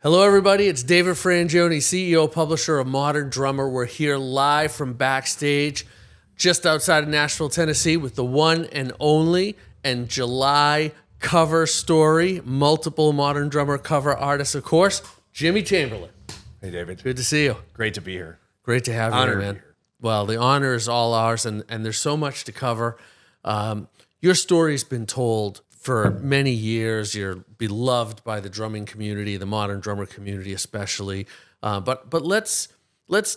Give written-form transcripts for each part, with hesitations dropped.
Hello, everybody. It's David Frangione, CEO, publisher of Modern Drummer. We're here live from backstage just outside of Nashville, Tennessee with the one and only and July cover story. Multiple Modern Drummer cover artists, of course. Jimmy Chamberlin. Hey, David. Good to see you. Great to be here. Great to have you Honored here, to man. be here. Well, the honor is all ours, and there's so much to cover. Your story's been told for many years. You're beloved by the drumming community, the modern drummer community especially. But let's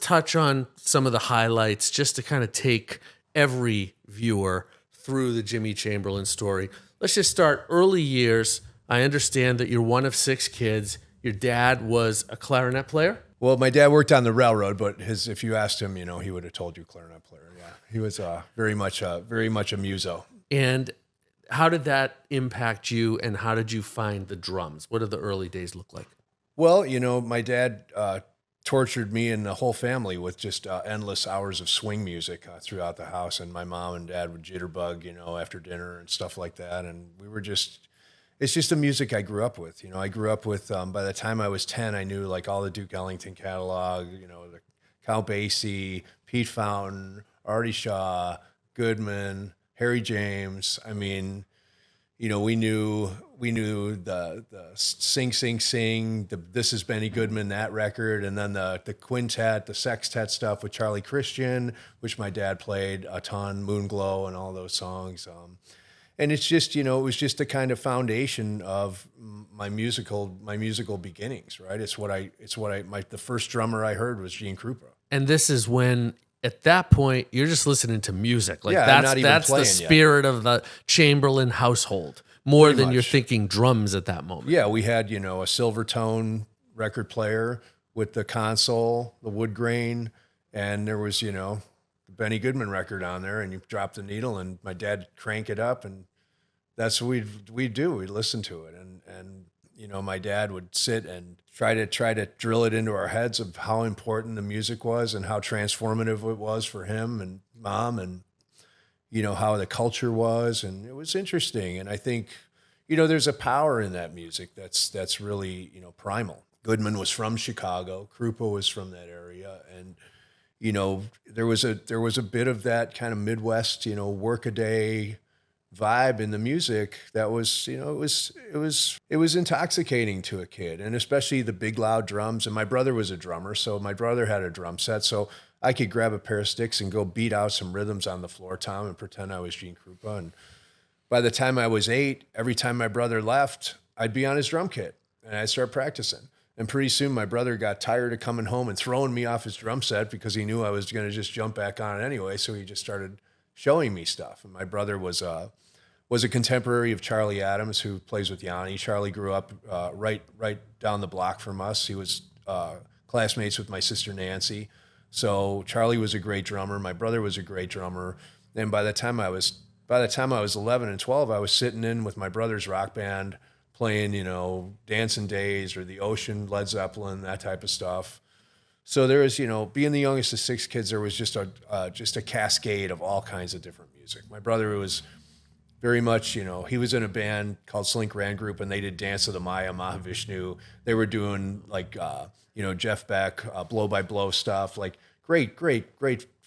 touch on some of the highlights just to kind of take every viewer through the Jimmy Chamberlin story. Let's just start early years. I understand that you're one of 6 kids. Your dad was a clarinet player. Well, my dad worked on the railroad, but if you asked him, he would have told you clarinet player. Yeah, he was very much a muso. And how did that impact you, and how did you find the drums? What did the early days look like? Well, my dad tortured me and the whole family with just endless hours of swing music throughout the house, and my mom and dad would jitterbug, after dinner and stuff like that, and it's just the music I grew up with. I grew up with, by the time I was 10, I knew like all the Duke Ellington catalog, the Count Basie, Pete Fountain, Artie Shaw, Goodman, Harry James. I mean, we knew the Sing Sing Sing, the This Is Benny Goodman, that record, and then the quintet, the sextet stuff with Charlie Christian, which my dad played a ton, Moonglow and all those songs. And it's just, it was just the kind of foundation of my musical beginnings, right? The first drummer I heard was Gene Krupa. And this is when, at that point, you're just listening to music. Like, yeah, that's the spirit of the Chamberlin household, more Pretty than much. you're thinking drums at that moment. Yeah, we had, a Silvertone record player with the console, the wood grain, and there was, the Benny Goodman record on there, and you drop the needle, and my dad crank it up, and that's what we'd do. We'd listen to it, and my dad would sit and try to drill it into our heads of how important the music was and how transformative it was for him and mom, and how the culture was, and it was interesting. And I think there's a power in that music that's really primal. Goodman was from Chicago, Krupa was from that area, and there was a bit of that kind of Midwest workaday vibe in the music that was, it was intoxicating to a kid, and especially the big loud drums. And my brother was a drummer, so my brother had a drum set, so I could grab a pair of sticks and go beat out some rhythms on the floor tom and pretend I was Gene Krupa. And by the time I was 8, every time my brother left, I'd be on his drum kit and I'd start practicing. And pretty soon my brother got tired of coming home and throwing me off his drum set because he knew I was going to just jump back on it anyway. So he just started showing me stuff. And my brother was a contemporary of Charlie Adams, who plays with Yanni. Charlie grew up right down the block from us. He was classmates with my sister Nancy. So Charlie was a great drummer. My brother was a great drummer. And by the time I was 11 and 12, I was sitting in with my brother's rock band playing, Dancing Days or The Ocean, Led Zeppelin, that type of stuff. So there was, being the youngest of 6 kids, there was just a cascade of all kinds of different music. My brother was very much, he was in a band called Slink Rand Group, and they did Dance of the Maya, Mahavishnu. They were doing like, Jeff Beck, Blow by Blow stuff, like great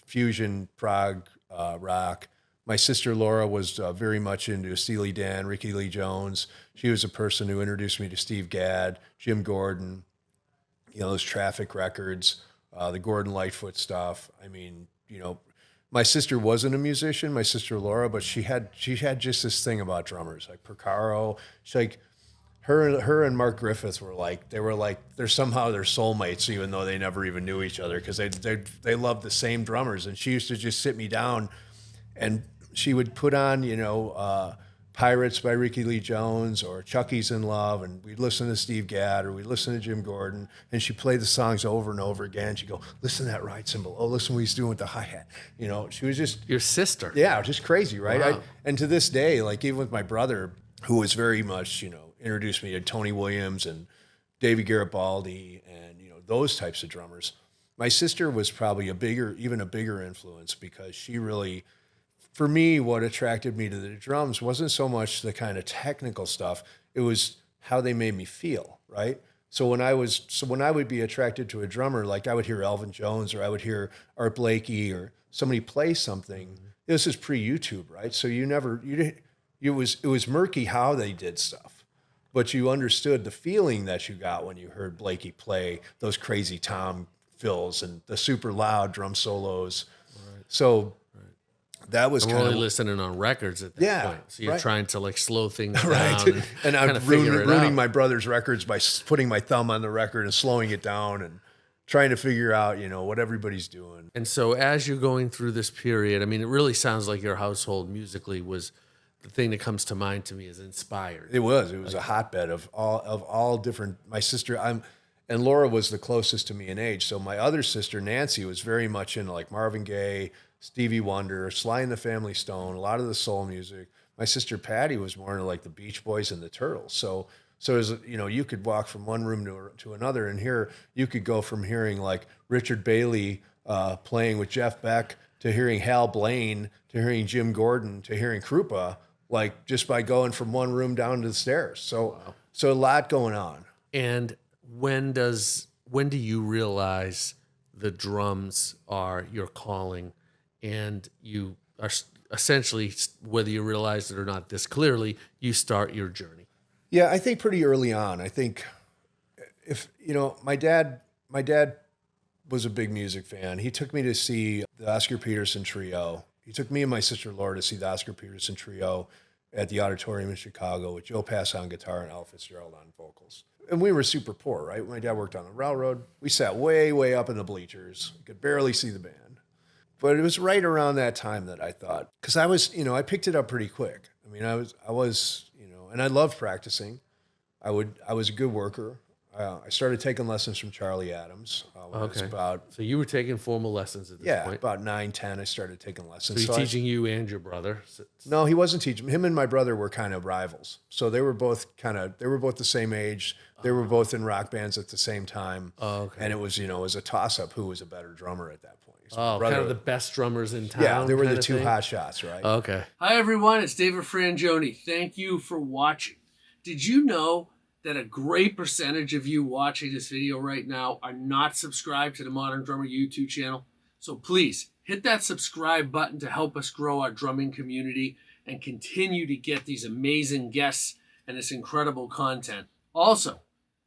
fusion prog rock. My sister Laura was very much into Steely Dan, Ricky Lee Jones. She was a person who introduced me to Steve Gadd, Jim Gordon, those Traffic records, the Gordon Lightfoot stuff. I mean, my sister wasn't a musician, my sister Laura, but she had just this thing about drummers, like Porcaro. She's like, her and Mark Griffith they're somehow their soulmates, even though they never even knew each other, because they loved the same drummers. And she used to just sit me down, and she would put on, Pirates by Ricky Lee Jones or Chucky's in Love, and we'd listen to Steve Gadd or we'd listen to Jim Gordon, and she'd play the songs over and over again. She'd go, listen to that ride cymbal. Oh, listen what he's doing with the hi-hat. She was just... Your sister. Yeah, just crazy, right? Wow. And to this day, like even with my brother, who was very much, introduced me to Tony Williams and David Garibaldi and, those types of drummers. My sister was probably even a bigger influence, because she really... For me, what attracted me to the drums wasn't so much the kind of technical stuff. It was how they made me feel, right? So when I would be attracted to a drummer, like I would hear Elvin Jones or I would hear Art Blakey or somebody play something. This is pre-YouTube, right? So it was murky how they did stuff, but you understood the feeling that you got when you heard Blakey play those crazy tom fills and the super loud drum solos. Right. So that was kind of only listening on records at that point. So you're trying to like slow things down. Right. And I'm ruining my brother's records by putting my thumb on the record and slowing it down and trying to figure out, what everybody's doing. And so as you're going through this period, I mean, it really sounds like your household musically was the thing that comes to mind to me is inspired. It was a hotbed of all different, my sister, and Laura was the closest to me in age. So my other sister, Nancy, was very much into like Marvin Gaye, Stevie Wonder, Sly and the Family Stone, a lot of the soul music. My sister Patty was more into like the Beach Boys and the Turtles. So as you could walk from one room to another, and here you could go from hearing like Richard Bailey playing with Jeff Beck to hearing Hal Blaine to hearing Jim Gordon to hearing Krupa, like just by going from one room down to the stairs. So a lot going on. And when do you realize the drums are your calling? And you are essentially, whether you realize it or not this clearly, you start your journey. Yeah, I think pretty early on. I think if, my dad was a big music fan. He took me to see the Oscar Peterson Trio. He took me and my sister Laura to see the Oscar Peterson Trio at the Auditorium in Chicago with Joe Pass on guitar and Al Fitzgerald on vocals. And we were super poor, right? My dad worked on the railroad. We sat way, way up in the bleachers. We could barely see the band. But it was right around that time that I thought, because I was, I picked it up pretty quick. I mean, I was, and I loved practicing. I was a good worker. I started taking lessons from Charlie Adams. When I was so you were taking formal lessons at this point? Yeah, about 9, 10, I started taking lessons. So he's teaching you and your brother? No, he wasn't teaching. Him and my brother were kind of rivals. So they were both the same age. They were both in rock bands at the same time. And it was, it was a toss-up who was a better drummer at that point. So kind of the best drummers in town. Yeah, they were the two hot shots, right? Okay. Hi, everyone. It's David Frangioni. Thank you for watching. Did you know that a great percentage of you watching this video right now are not subscribed to the Modern Drummer YouTube channel? So please hit that subscribe button to help us grow our drumming community and continue to get these amazing guests and this incredible content. Also,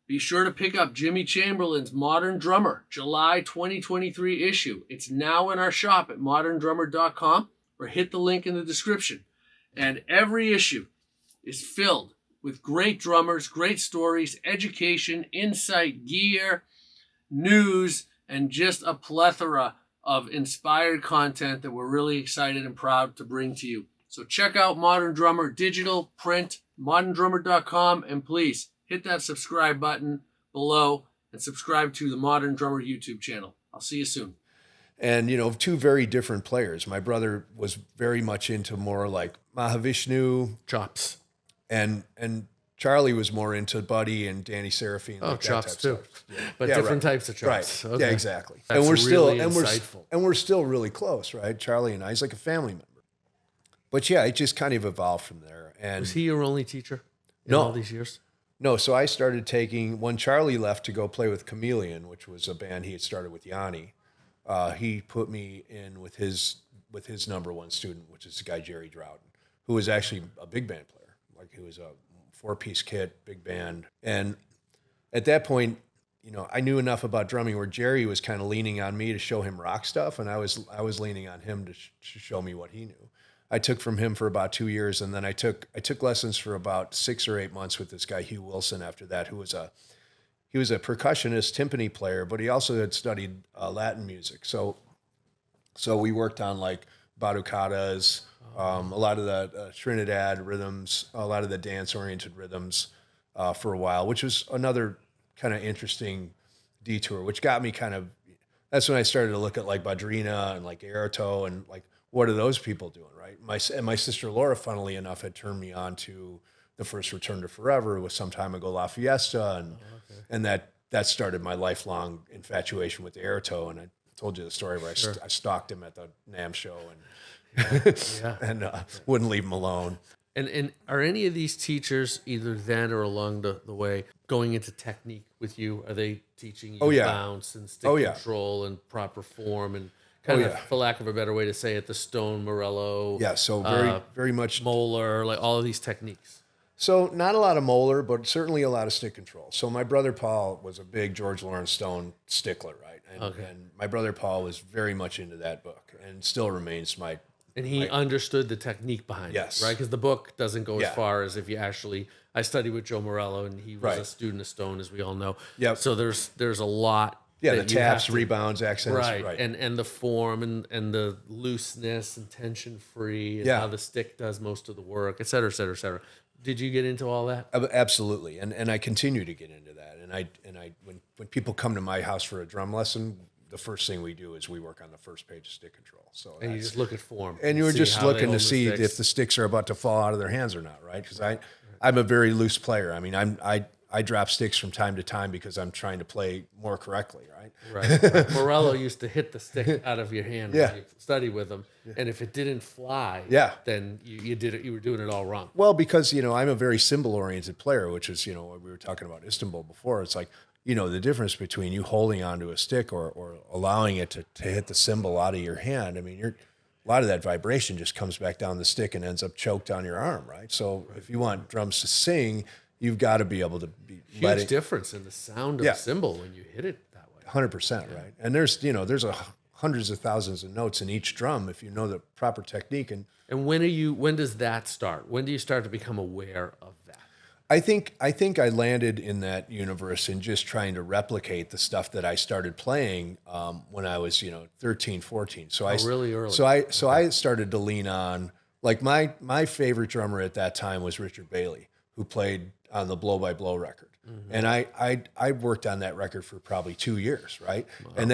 be sure to pick up Jimmy Chamberlin's Modern Drummer July 2023 issue. It's now in our shop at moderndrummer.com or hit the link in the description. And every issue is filled with great drummers, great stories, education, insight, gear, news, and just a plethora of inspired content that we're really excited and proud to bring to you. So check out Modern Drummer, digital, print, moderndrummer.com, and please hit that subscribe button below and subscribe to the Modern Drummer YouTube channel. I'll see you soon. And, two very different players. My brother was very much into more like Mahavishnu. Chops. And Charlie was more into Buddy and Danny Seraphine. Oh, chops too. Yeah. But different types of chops. Right. Okay. Yeah, exactly. That's and we're really still insightful. And we're still really close, right? Charlie and I, he's like a family member. But yeah, it just kind of evolved from there. And was he your only teacher in all these years? No, so I started taking, when Charlie left to go play with Chameleon, which was a band he had started with Yanni, he put me in with his number one student, which is the guy Jerry Droughton, who was actually a big band player. Like he was a 4-piece kit, big band. And at that point, I knew enough about drumming where Jerry was kind of leaning on me to show him rock stuff, and I was leaning on him to show me what he knew. I took from him for about 2 years, and then I took lessons for about 6 or 8 months with this guy Hugh Wilson after that, who was a percussionist, timpani player, but he also had studied Latin music. So we worked on like batucadas, a lot of the Trinidad rhythms, a lot of the dance-oriented rhythms for a while, which was another kind of interesting detour, which got me that's when I started to look at like Badrina and like Airto and like, what are those people doing, right? My sister Laura, funnily enough, had turned me on to the first Return to Forever with Some Time Ago La Fiesta, and that started my lifelong infatuation with Airto. And I told you the story where I stalked him at the NAMM show and wouldn't leave him alone. And are any of these teachers either then or along the way going into technique with you? Are they teaching you yeah. bounce and stick Oh, yeah. control and proper form and kind of, yeah. for lack of a better way to say it, the Stone, Morello, Yeah, so very much. Moeller, like all of these techniques? So not a lot of Moeller, but certainly a lot of stick control. So my brother Paul was a big George Lawrence Stone stickler, right? And my brother Paul was very much into that book and still remains my. And he understood the technique behind Yes. it, right? Because the book doesn't go Yeah. as far as if you actually. I studied with Joe Morello, and he was a Right. student of Stone, as we all know. Yep. So there's a lot. Yeah, the that you have taps, to- rebounds, accents, right, right. and the form and the looseness and tension free, and Yeah. how the stick does most of the work, et cetera, et cetera, et cetera. Did you get into all that? Absolutely, and I continue to get into that. And I when people come to my house for a drum lesson, the first thing we do is we work on the first page of stick control. So And you just look at form, and you were see just how they looking to hold the see sticks. if the sticks are about to fall out of their hands or not, right? Because I'm a very loose player. I mean, I drop sticks from time to time because I'm trying to play more correctly, right? Right. Morello used to hit the stick out of your hand Yeah. when you studied with him, and if it didn't fly, Yeah. then you did it. You were doing it all wrong. Well, because I'm a very symbol-oriented player, which is what we were talking about Istanbul before. It's like the difference between you holding onto a stick or allowing it to hit the cymbal out of your hand. I mean, a lot of that vibration just comes back down the stick and ends up choked on your arm, right? So if you want drums to sing, you've got to be able to be Huge difference in the sound of Yeah. the cymbal when you hit it that way. 100%, right? And there's hundreds of thousands of notes in each drum if you know the proper technique. And And when does that start? When do you start to become aware of that? I think I landed in that universe in just trying to replicate the stuff that I started playing when I was 13, 14. So really early. So I started to lean on, like, my favorite drummer at that time was Richard Bailey, who played on the Blow by Blow record. And I worked on that record for probably 2 years, right? Wow. And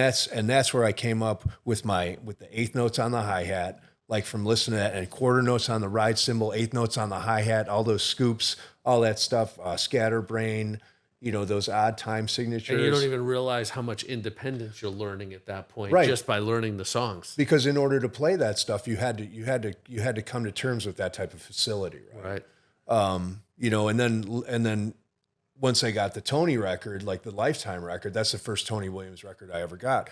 that's where I came up with the eighth notes on the hi-hat, like from listening to that, and quarter notes on the ride cymbal, eighth notes on the hi-hat, all those scoops, all that stuff, scatterbrain, those odd time signatures. And you don't even realize how much independence you're learning at that point, Right. just by learning the songs. Because in order to play that stuff, you had to come to terms with that type of facility, right? And then once I got the Tony record, like the Lifetime record, that's the first Tony Williams record I ever got.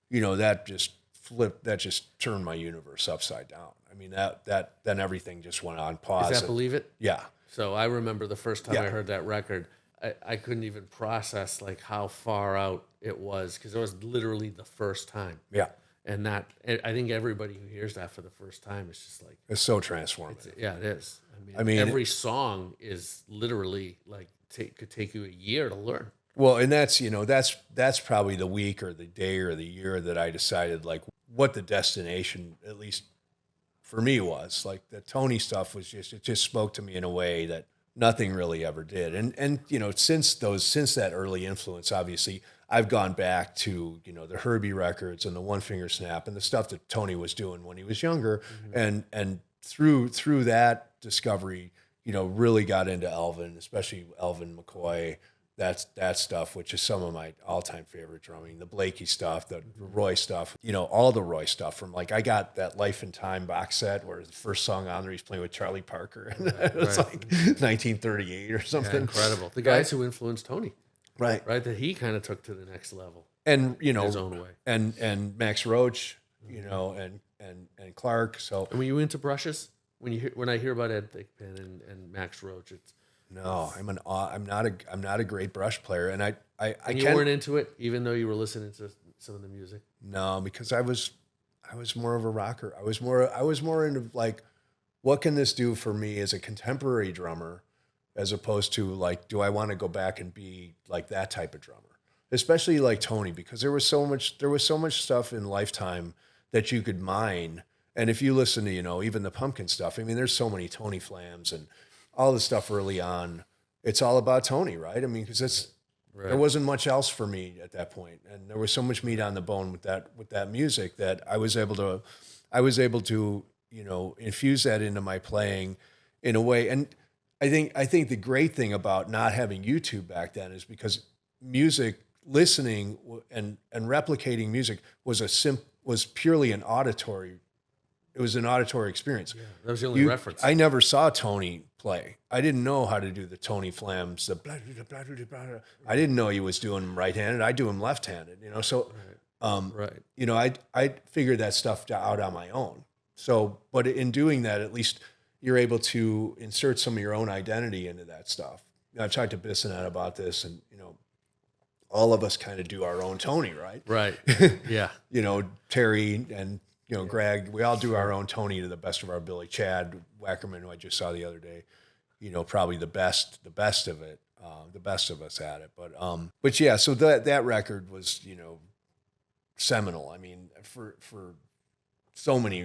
That just turned my universe upside down. I mean, then everything just went on pause. Is that Believe It? Yeah. So I remember the first time Yeah. I heard that record, I couldn't even process like how far out it was, because it was literally the first time. Yeah. And I think everybody who hears that for the first time is just like, It's so transformative. yeah, it is. I mean, every song is literally like could take you a year to learn. Well, and that's probably the week or the day or the year that I decided, like, what the destination, at least for me, was. Like, the Tony stuff was it just spoke to me in a way that nothing really ever did. And since that early influence, obviously I've gone back to, the Herbie records and the One Finger Snap and the stuff that Tony was doing when he was younger. Mm-hmm. And through that discovery, really got into Elvin, especially Elvin McCoy, that stuff, which is some of my all-time favorite drumming, the Blakey stuff, the Roy stuff, all the Roy stuff from, like, I got that Life and Time box set where the first song on there, he's playing with Charlie Parker. And it was like 1938 or something. Yeah, incredible. The guys who influenced Tony. Right. That he kind of took to the next level. And, his own way. And Max Roach, and Clark. So. And were you into brushes? When I hear about Ed Thigpen and Max Roach, it's. No, I'm not a great brush player, and I you weren't into it, even though you were listening to some of the music. No, because I was more of a rocker. I was more into, like, what can this do for me as a contemporary drummer, as opposed to, like, do I want to go back and be like that type of drummer, especially like Tony, because there was so much stuff in Lifetime that you could mine, and if you listen to even the Pumpkin stuff, I mean, there's so many Tony flams and all the stuff early on, it's all about Tony, right? I mean, because there wasn't much else for me at that point, and there was so much meat on the bone with that music that I was able to infuse that into my playing in a way. And I think the great thing about not having YouTube back then is because music listening and replicating music was purely an auditory It was an auditory experience. Yeah, that was the only reference. I never saw Tony play. I didn't know how to do the Tony Flams. The blah, blah, blah, blah, blah, blah. I didn't know he was doing them right-handed. I do them left-handed. You know, so Right. you know, I figured that stuff out on my own. So, but in doing that, at least you're able to insert some of your own identity into that stuff. I've talked to Bissonette about this, and you know, all of us kind of do our own Tony, right? Right. Yeah. You know, Terry and you know Greg, we all do our own Tony to the best of our ability. Chad Wackerman, who I just saw the other day, you know, probably the best of it, the best of us at it. But yeah, so that record was, you know, seminal. I mean, for so many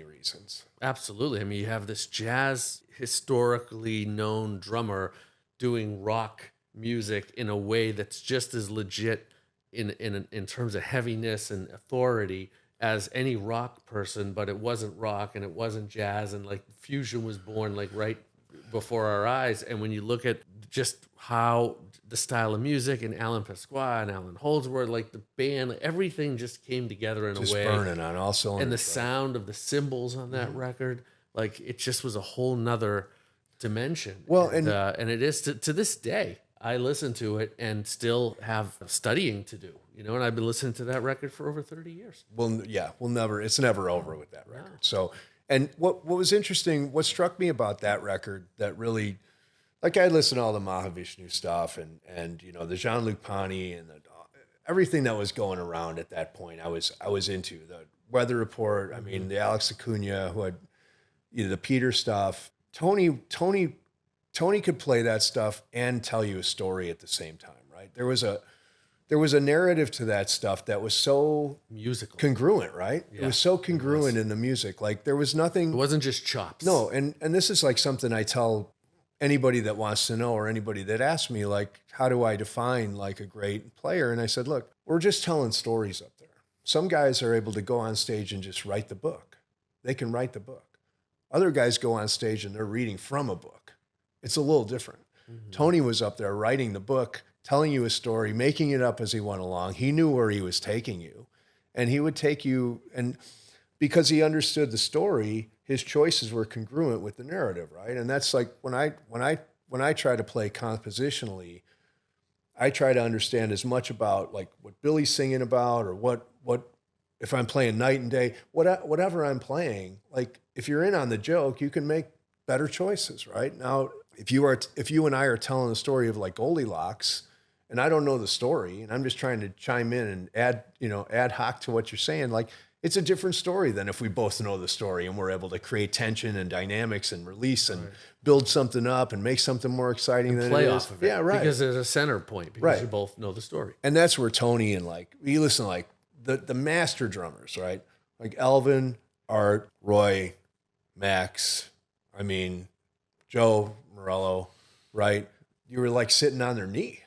reasons. Absolutely. I mean, you have this jazz historically known drummer doing rock music in a way that's just as legit in terms of heaviness and authority as any rock person, but it wasn't rock and it wasn't jazz, and like fusion was born like right before our eyes. And when you look at just how the style of music and Alan Pasqua and Alan Holdsworth, like the band, like everything just came together in Just a way. burning on all cylinders. And the sound of the cymbals on that record, like it just was a whole nother dimension. Well, and it is to this day. I listen to it and still have studying to do, you know, and I've been listening to that record for over 30 years. Well, yeah, it's never over with that record. So, and what was interesting, what struck me about that record that really, like I listened to all the Mahavishnu stuff and you know, the Jean-Luc Ponty and everything that was going around at that point, I was into the Weather Report. I mean, the Alex Acuna, who had, you know, the Peter stuff. Tony could play that stuff and tell you a story at the same time, right? There was a narrative to that stuff that was so Musical. congruent, right? Yeah, it was so congruent in the music. Like there was nothing. It wasn't just chops. No, and this is like something I tell anybody that wants to know, or anybody that asks me, like, how do I define like a great player? And I said, look, we're just telling stories up there. Some guys are able to go on stage and just write the book. They can write the book. Other guys go on stage and they're reading from a book. It's a little different. Mm-hmm. Tony was up there writing the book, telling you a story, making it up as he went along. He knew where he was taking you, and he would take you, and because he understood the story, his choices were congruent with the narrative, right? And that's like when I try to play compositionally, I try to understand as much about like what Billy's singing about, or what if I'm playing night and day, whatever I'm playing. Like if you're in on the joke, you can make better choices, right? Now, if you and I are telling the story of like Goldilocks, and I don't know the story, and I'm just trying to chime in and ad hoc to what you're saying, like it's a different story than if we both know the story and we're able to create tension and dynamics and release and build something up and make something more exciting than play it off is. of it. Yeah, right. Because there's a center point, because you both know the story. And that's where Tony and like, you listen to like the master drummers, right? Like Elvin, Art, Roy, Max, I mean, Joe Morello, right? You were like sitting on their knee.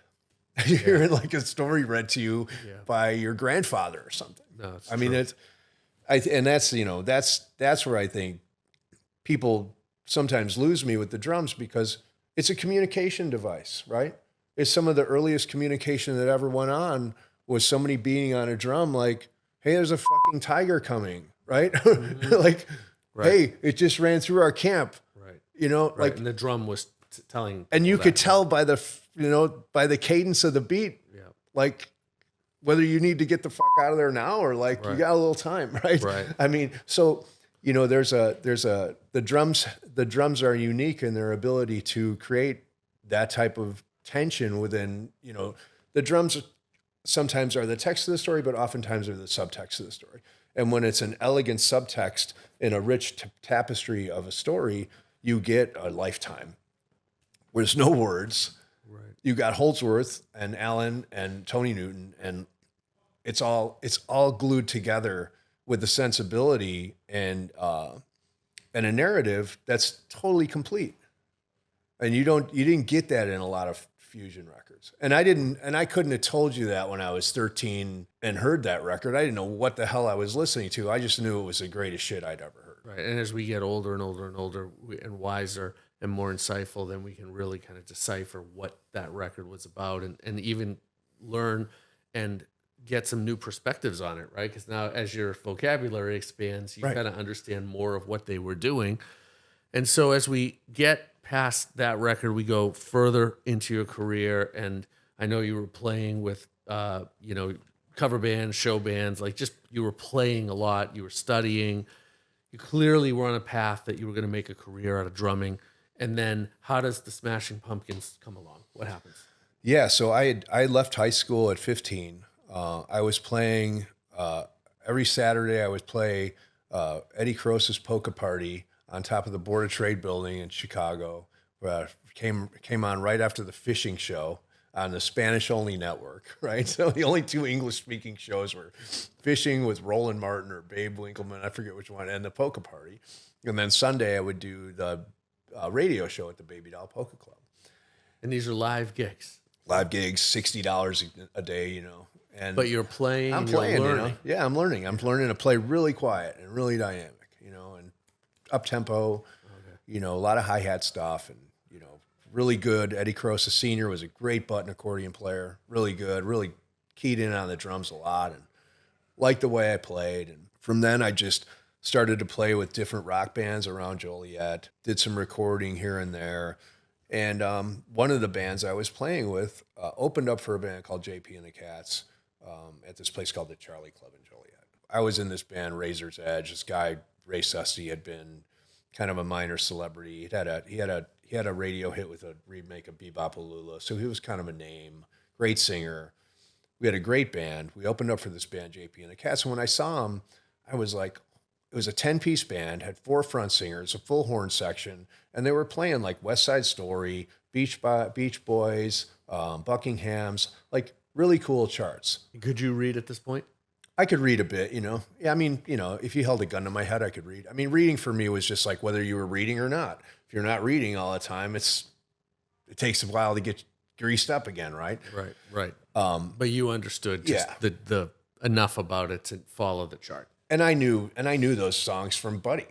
You're hearing like a story read to you by your grandfather or something. No, it's I mean, and that's, you know, that's where I think people sometimes lose me with the drums, because it's a communication device, right? It's some of the earliest communication that ever went on was somebody beating on a drum like, hey, there's a fucking tiger coming, right? Mm-hmm. Like, hey, it just ran through our camp. Right. You know, right. like, and the drum was telling. And you could tell by the cadence of the beat, like whether you need to get the fuck out of there now or like you got a little time, right? Right. I mean, so, you know, the drums are unique in their ability to create that type of tension within, you know, the drums sometimes are the text of the story, but oftentimes are the subtext of the story. And when it's an elegant subtext in a rich tapestry of a story, you get a lifetime. Where there's no words. Right. You got Holdsworth and Alan and Tony Newton, and it's all glued together with a sensibility and a narrative that's totally complete. And you didn't get that in a lot of fusion records. And I couldn't have told you that when I was 13 and heard that record. I didn't know what the hell I was listening to. I just knew it was the greatest shit I'd ever heard. Right. And as we get older and older and older and wiser and more insightful, then we can really kind of decipher what that record was about, and even learn and get some new perspectives on it, right? Because now as your vocabulary expands, you Right. kind of understand more of what they were doing. And so as we get past that record, we go further into your career. And I know you were playing with, cover bands, show bands, like just you were playing a lot, you were studying. You clearly were on a path that you were going to make a career out of drumming. And then how does the Smashing Pumpkins come along? What happens? Yeah, so I left high school at 15. I was playing every Saturday. I would play Eddie Croce's Polka Party on top of the Board of Trade building in Chicago. Came on right after the fishing show on the Spanish only network, right? So the only two English speaking shows were Fishing with Roland Martin or Babe Winkleman, I forget which one, and the Polka Party. And then Sunday I would do the radio show at the Baby Doll Polka Club. And these are live gigs. Live gigs, $60 a day, And But you're playing, I'm you're playing, learning. Yeah, I'm learning. I'm learning to play really quiet and really dynamic, and up tempo, a lot of hi-hat stuff and, really good. Eddie Croce Sr. was a great button accordion player, really good, really keyed in on the drums a lot and liked the way I played. And from then I just started to play with different rock bands around Joliet, did some recording here and there. And one of the bands I was playing with opened up for a band called JP and the Cats at this place called the Charlie Club in Joliet. I was in this band, Razor's Edge. This guy, Ray Sussy, had been kind of a minor celebrity. He had a radio hit with a remake of Bebop-A-Lula, so he was kind of a name. Great singer. We had a great band. We opened up for this band, JP and the Cats. And when I saw him, I was like, it was a 10-piece band, had 4 front singers, a full horn section, and they were playing like West Side Story, Beach Boys, Buckingham's, like really cool charts. Could you read at this point? I could read a bit, Yeah, I mean, if you held a gun to my head, I could read. I mean, reading for me was just like whether you were reading or not. If you're not reading all the time, it takes a while to get greased up again, right? Right. But you understood just the enough about it to follow the chart. And I knew those songs from Buddy.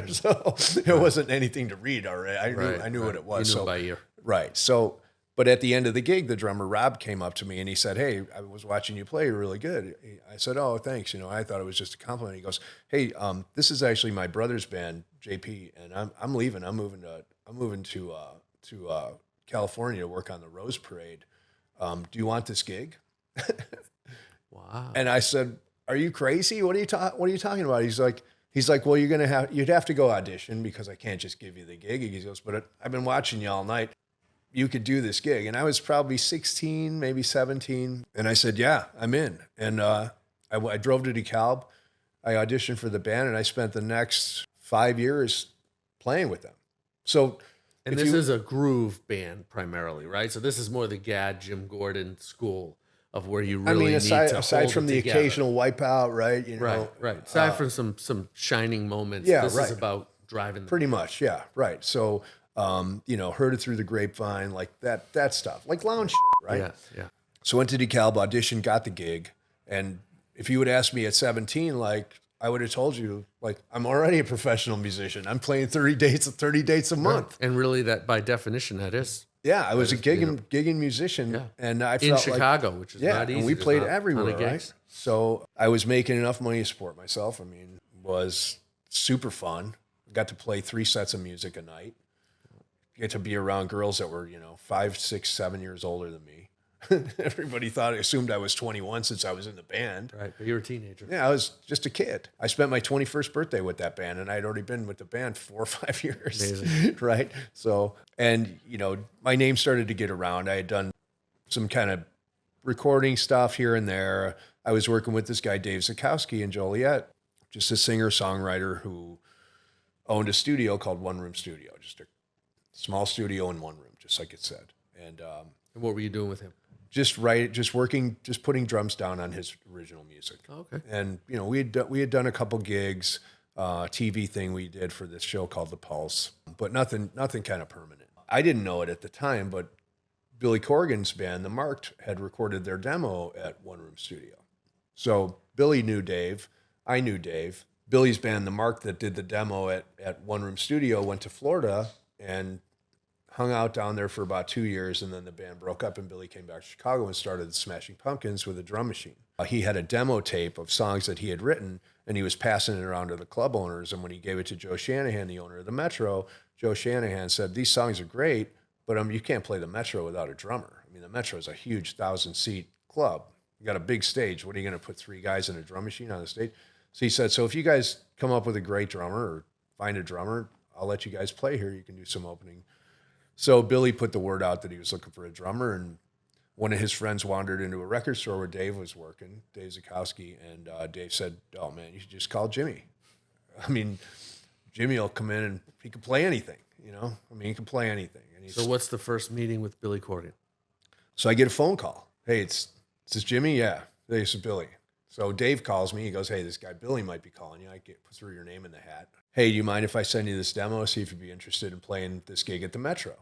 So it wasn't anything to read already. I knew what it was. You knew by ear. Right. So, but at the end of the gig, the drummer Rob came up to me and he said, "Hey, I was watching you play. You're really good." I said, "Oh, thanks." I thought it was just a compliment. He goes, "Hey, this is actually my brother's band, JP, and I'm leaving. I'm moving to California to work on the Rose Parade. Do you want this gig?" Wow. And I said, "Are you crazy? What are you talking about?" He's like, "Well, you'd have to go audition because I can't just give you the gig." He goes, "But I've been watching you all night. You could do this gig." And I was probably 16, maybe 17. And I said, "Yeah, I'm in." And I drove to DeKalb. I auditioned for the band and I spent the next 5 years playing with them. So, and this is a groove band primarily, right? So this is more the Gadd, Jim Gordon school of where you really need to aside from hold the it together. occasional wipeout, right? Right. Aside from some shining moments, this is about driving. Pretty much, yeah, right. So, heard it through the grapevine, like that stuff, like lounge shit, right? Yeah. So went to DeKalb, auditioned, got the gig, and if you would ask me at 17, like I would have told you, like I'm already a professional musician. I'm playing 30 dates a month, Right. And really, that by definition, that is. Yeah, I was a gigging musician, and I felt in Chicago, which is not easy. And we played There's not a ton everywhere, of right? gigs. So I was making enough money to support myself. I mean, it was super fun. Got to play 3 sets of music a night. Get to be around girls that were 5, 6, 7 years older than me. Everybody assumed I was 21 since I was in the band. Right, but you were a teenager. Yeah, I was just a kid. I spent my 21st birthday with that band, and I'd already been with the band 4 or 5 years. Amazing. Right? So, and, my name started to get around. I had done some kind of recording stuff here and there. I was working with this guy, Dave Zukowski in Joliet, just a singer-songwriter who owned a studio called One Room Studio, just a small studio in one room, just like it said. And what were you doing with him? just putting drums down on his original music. Oh, okay. And we had done a couple gigs, TV thing we did for this show called The Pulse, but nothing kind of permanent. I didn't know it at the time, but Billy Corgan's band, The Marked, had recorded their demo at One Room Studio. So Billy knew Dave. I knew Dave. Billy's band, The Marked, that did the demo at One Room Studio, went to Florida and hung out down there for about 2 years, and then the band broke up, and Billy came back to Chicago and started the Smashing Pumpkins with a drum machine. He had a demo tape of songs that he had written, and he was passing it around to the club owners. And when he gave it to Joe Shanahan, the owner of the Metro, Joe Shanahan said, "These songs are great, but you can't play the Metro without a drummer. I mean, the Metro is a huge 1,000-seat club. You got a big stage. What are you going to put 3 guys in a drum machine on the stage?" So he said, "So if you guys come up with a great drummer or find a drummer, I'll let you guys play here. You can do some opening." So Billy put the word out that he was looking for a drummer, and one of his friends wandered into a record store where Dave was working, Dave Zukowski, and Dave said, "Oh, man, you should just call Jimmy. I mean, Jimmy will come in and he can play anything, you know? I mean, he can play anything." And So what's the first meeting with Billy Corgan? So I get a phone call. "Hey, is this Jimmy?" "Yeah." "This is Billy." So Dave calls me. He goes, "Hey, this guy Billy might be calling you. I threw your name in the hat. Hey, do you mind if I send you this demo, see if you'd be interested in playing this gig at the Metro?"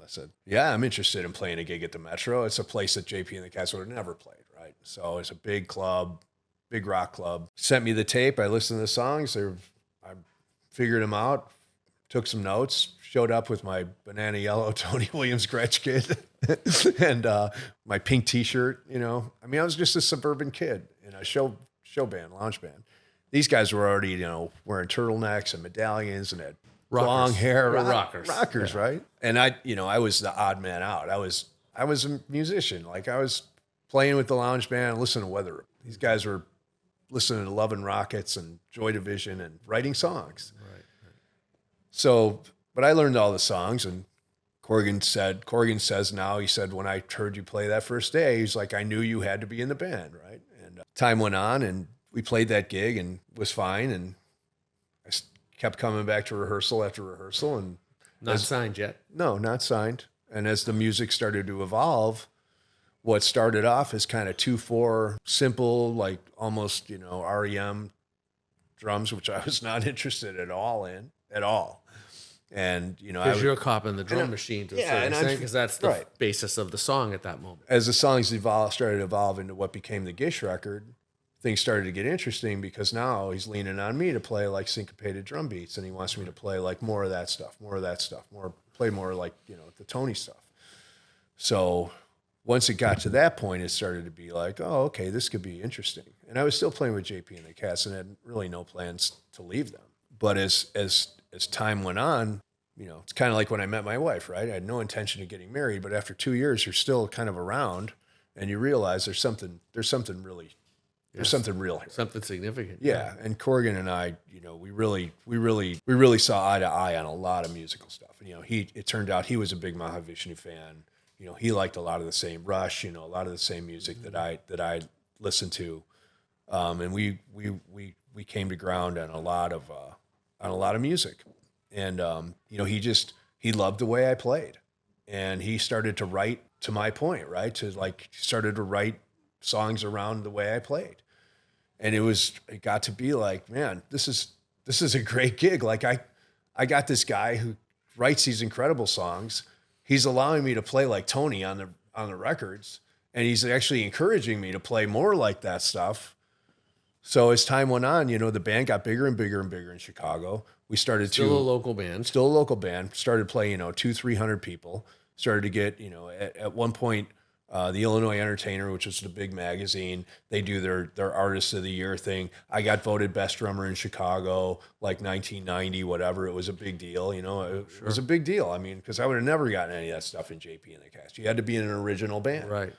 I said, "Yeah, I'm interested in playing a gig at the Metro. It's a place that JP and the Cats would have never played, right? So it's a big club, big rock club." Sent me the tape. I listened to the songs. I figured them out, took some notes, showed up with my banana yellow Tony Williams Gretsch kit and my pink T-shirt. You know, I mean, I was just a suburban kid in a show band, lounge band. These guys were already, you know, wearing turtlenecks and medallions and had long hair, rockers, yeah. Right? And I was the odd man out. I was a musician. Like, I was playing with the lounge band, listening to Weather. These guys were listening to Love and Rockets and Joy Division and writing songs. Right. So, but I learned all the songs, and Corgan says now, he said, "When I heard you play that first day, he's like, I knew you had to be in the band," right? And time went on, and we played that gig and was fine, and I kept coming back to rehearsal after rehearsal. And not signed yet? No, not signed. And as the music started to evolve, what started off as kind of 2/4 simple, like almost, you know, REM drums, which I was not interested at all in, at all. And, you know, because you're copping the drum machine to a certain extent, because that's the basis of the song at that moment. As the songs started to evolve into what became the Gish record, things started to get interesting, because now he's leaning on me to play like syncopated drum beats, and he wants me to play like more of that stuff, play more like, you know, the Tony stuff. So once it got to that point, it started to be like, oh, okay, this could be interesting. And I was still playing with JP and the Cats and had really no plans to leave them. But as time went on, you know, it's kind of like when I met my wife, right? I had no intention of getting married, but after 2 years, you're still kind of around, and you realize there's something real here. Something significant. Yeah. And Corgan and I, you know, we really saw eye to eye on a lot of musical stuff. And, you know, it turned out he was a big Mahavishnu fan. You know, he liked a lot of the same Rush, you know, a lot of the same music that I listened to. And we came to ground on a lot of music. And, you know, he loved the way I played, and he started to write, to my point, right? Started to write songs around the way I played. And it got to be like, man, this is a great gig. Like, I got this guy who writes these incredible songs. He's allowing me to play like Tony on the records, and he's actually encouraging me to play more like that stuff. So as time went on, you know, the band got bigger and bigger and bigger in Chicago. We started still a local band. Started playing, you know, 200-300 people. Started to get, you know, at one point, the Illinois Entertainer, which was the big magazine, they do their Artist of the Year thing. I got voted best drummer in Chicago, like 1990, whatever. It was a big deal, you know. It was a big deal. I mean, because I would have never gotten any of that stuff in JP and the Cats. You had to be in an original band. Right.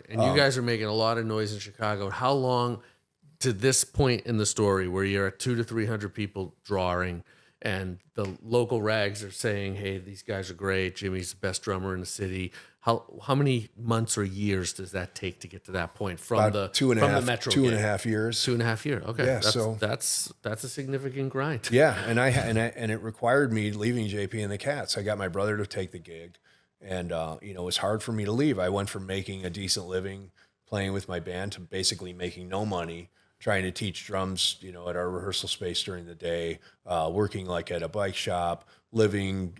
And you guys are making a lot of noise in Chicago. How long to this point in the story where you're at 200 to 300 people drawing, and the local rags are saying, hey, these guys are great, Jimmy's the best drummer in the city? How many months or years does that take to get to that point from the Metro? 2.5 years. 2.5 years. Okay. Yeah, that's a significant grind. Yeah, and it required me leaving JP and the Cats. I got my brother to take the gig, and you know, it was hard for me to leave. I went from making a decent living playing with my band to basically making no money, trying to teach drums, you know, at our rehearsal space during the day, working like at a bike shop, living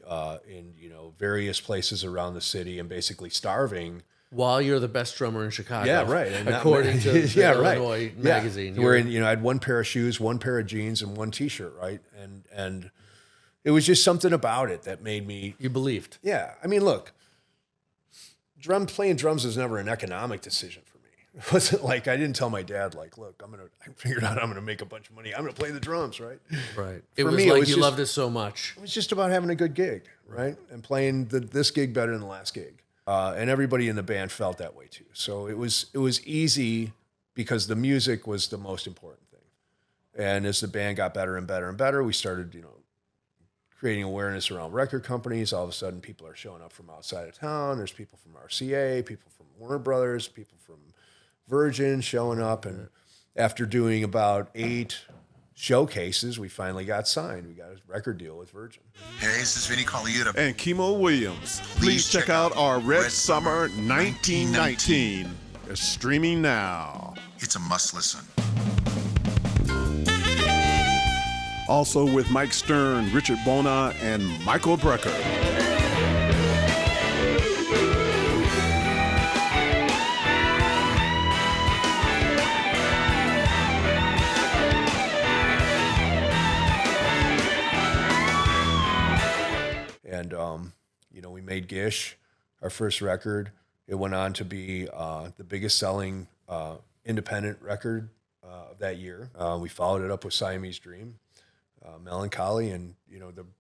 in, you know, various places around the city, and basically starving. While you're the best drummer in Chicago. Yeah, right. And according to the Illinois magazine. Where, you know, I had one pair of shoes, one pair of jeans, and one T-shirt, right? And It was just something about it that made me. You believed. Yeah. I mean, look, playing drums was never an economic decision for me. It wasn't like I didn't tell my dad, like, look, I figured out I'm going to make a bunch of money. I'm going to play the drums, right? Right. For It was me, like you loved it so much. It was just about having a good gig, right? And playing this gig better than the last gig. And everybody in the band felt that way too. So it was easy because the music was the most important thing. And as the band got better and better and better, we started, creating awareness around record companies. All of a sudden, people are showing up from outside of town. There's people from RCA, people from Warner Brothers, people from Virgin showing up. And after doing about 8 showcases, we finally got signed. We got a record deal with Virgin. Hey, this is Vinny Colaiuta and Kimo Williams. Please check out our Red Summer 1919. It's streaming now. It's a must listen. Also with Mike Stern, Richard Bona, and Michael Brecker. And, we made Gish, our first record. It went on to be the biggest selling independent record of that year. We followed it up with Siamese Dream, Melancholy, and,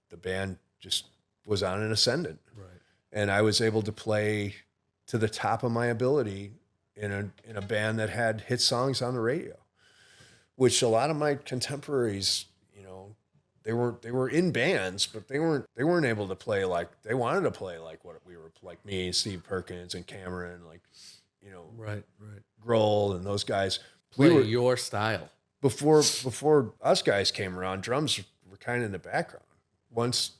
the band just was on an ascendant. Right. And I was able to play to the top of my ability in a band that had hit songs on the radio, which a lot of my contemporaries, they were in bands, but they weren't able to play like they wanted to play like what we were, like me and Steve Perkins and Cameron, like, Right. Grohl and those guys. Play your style. Before us guys came around, drums were kind of in the background. Once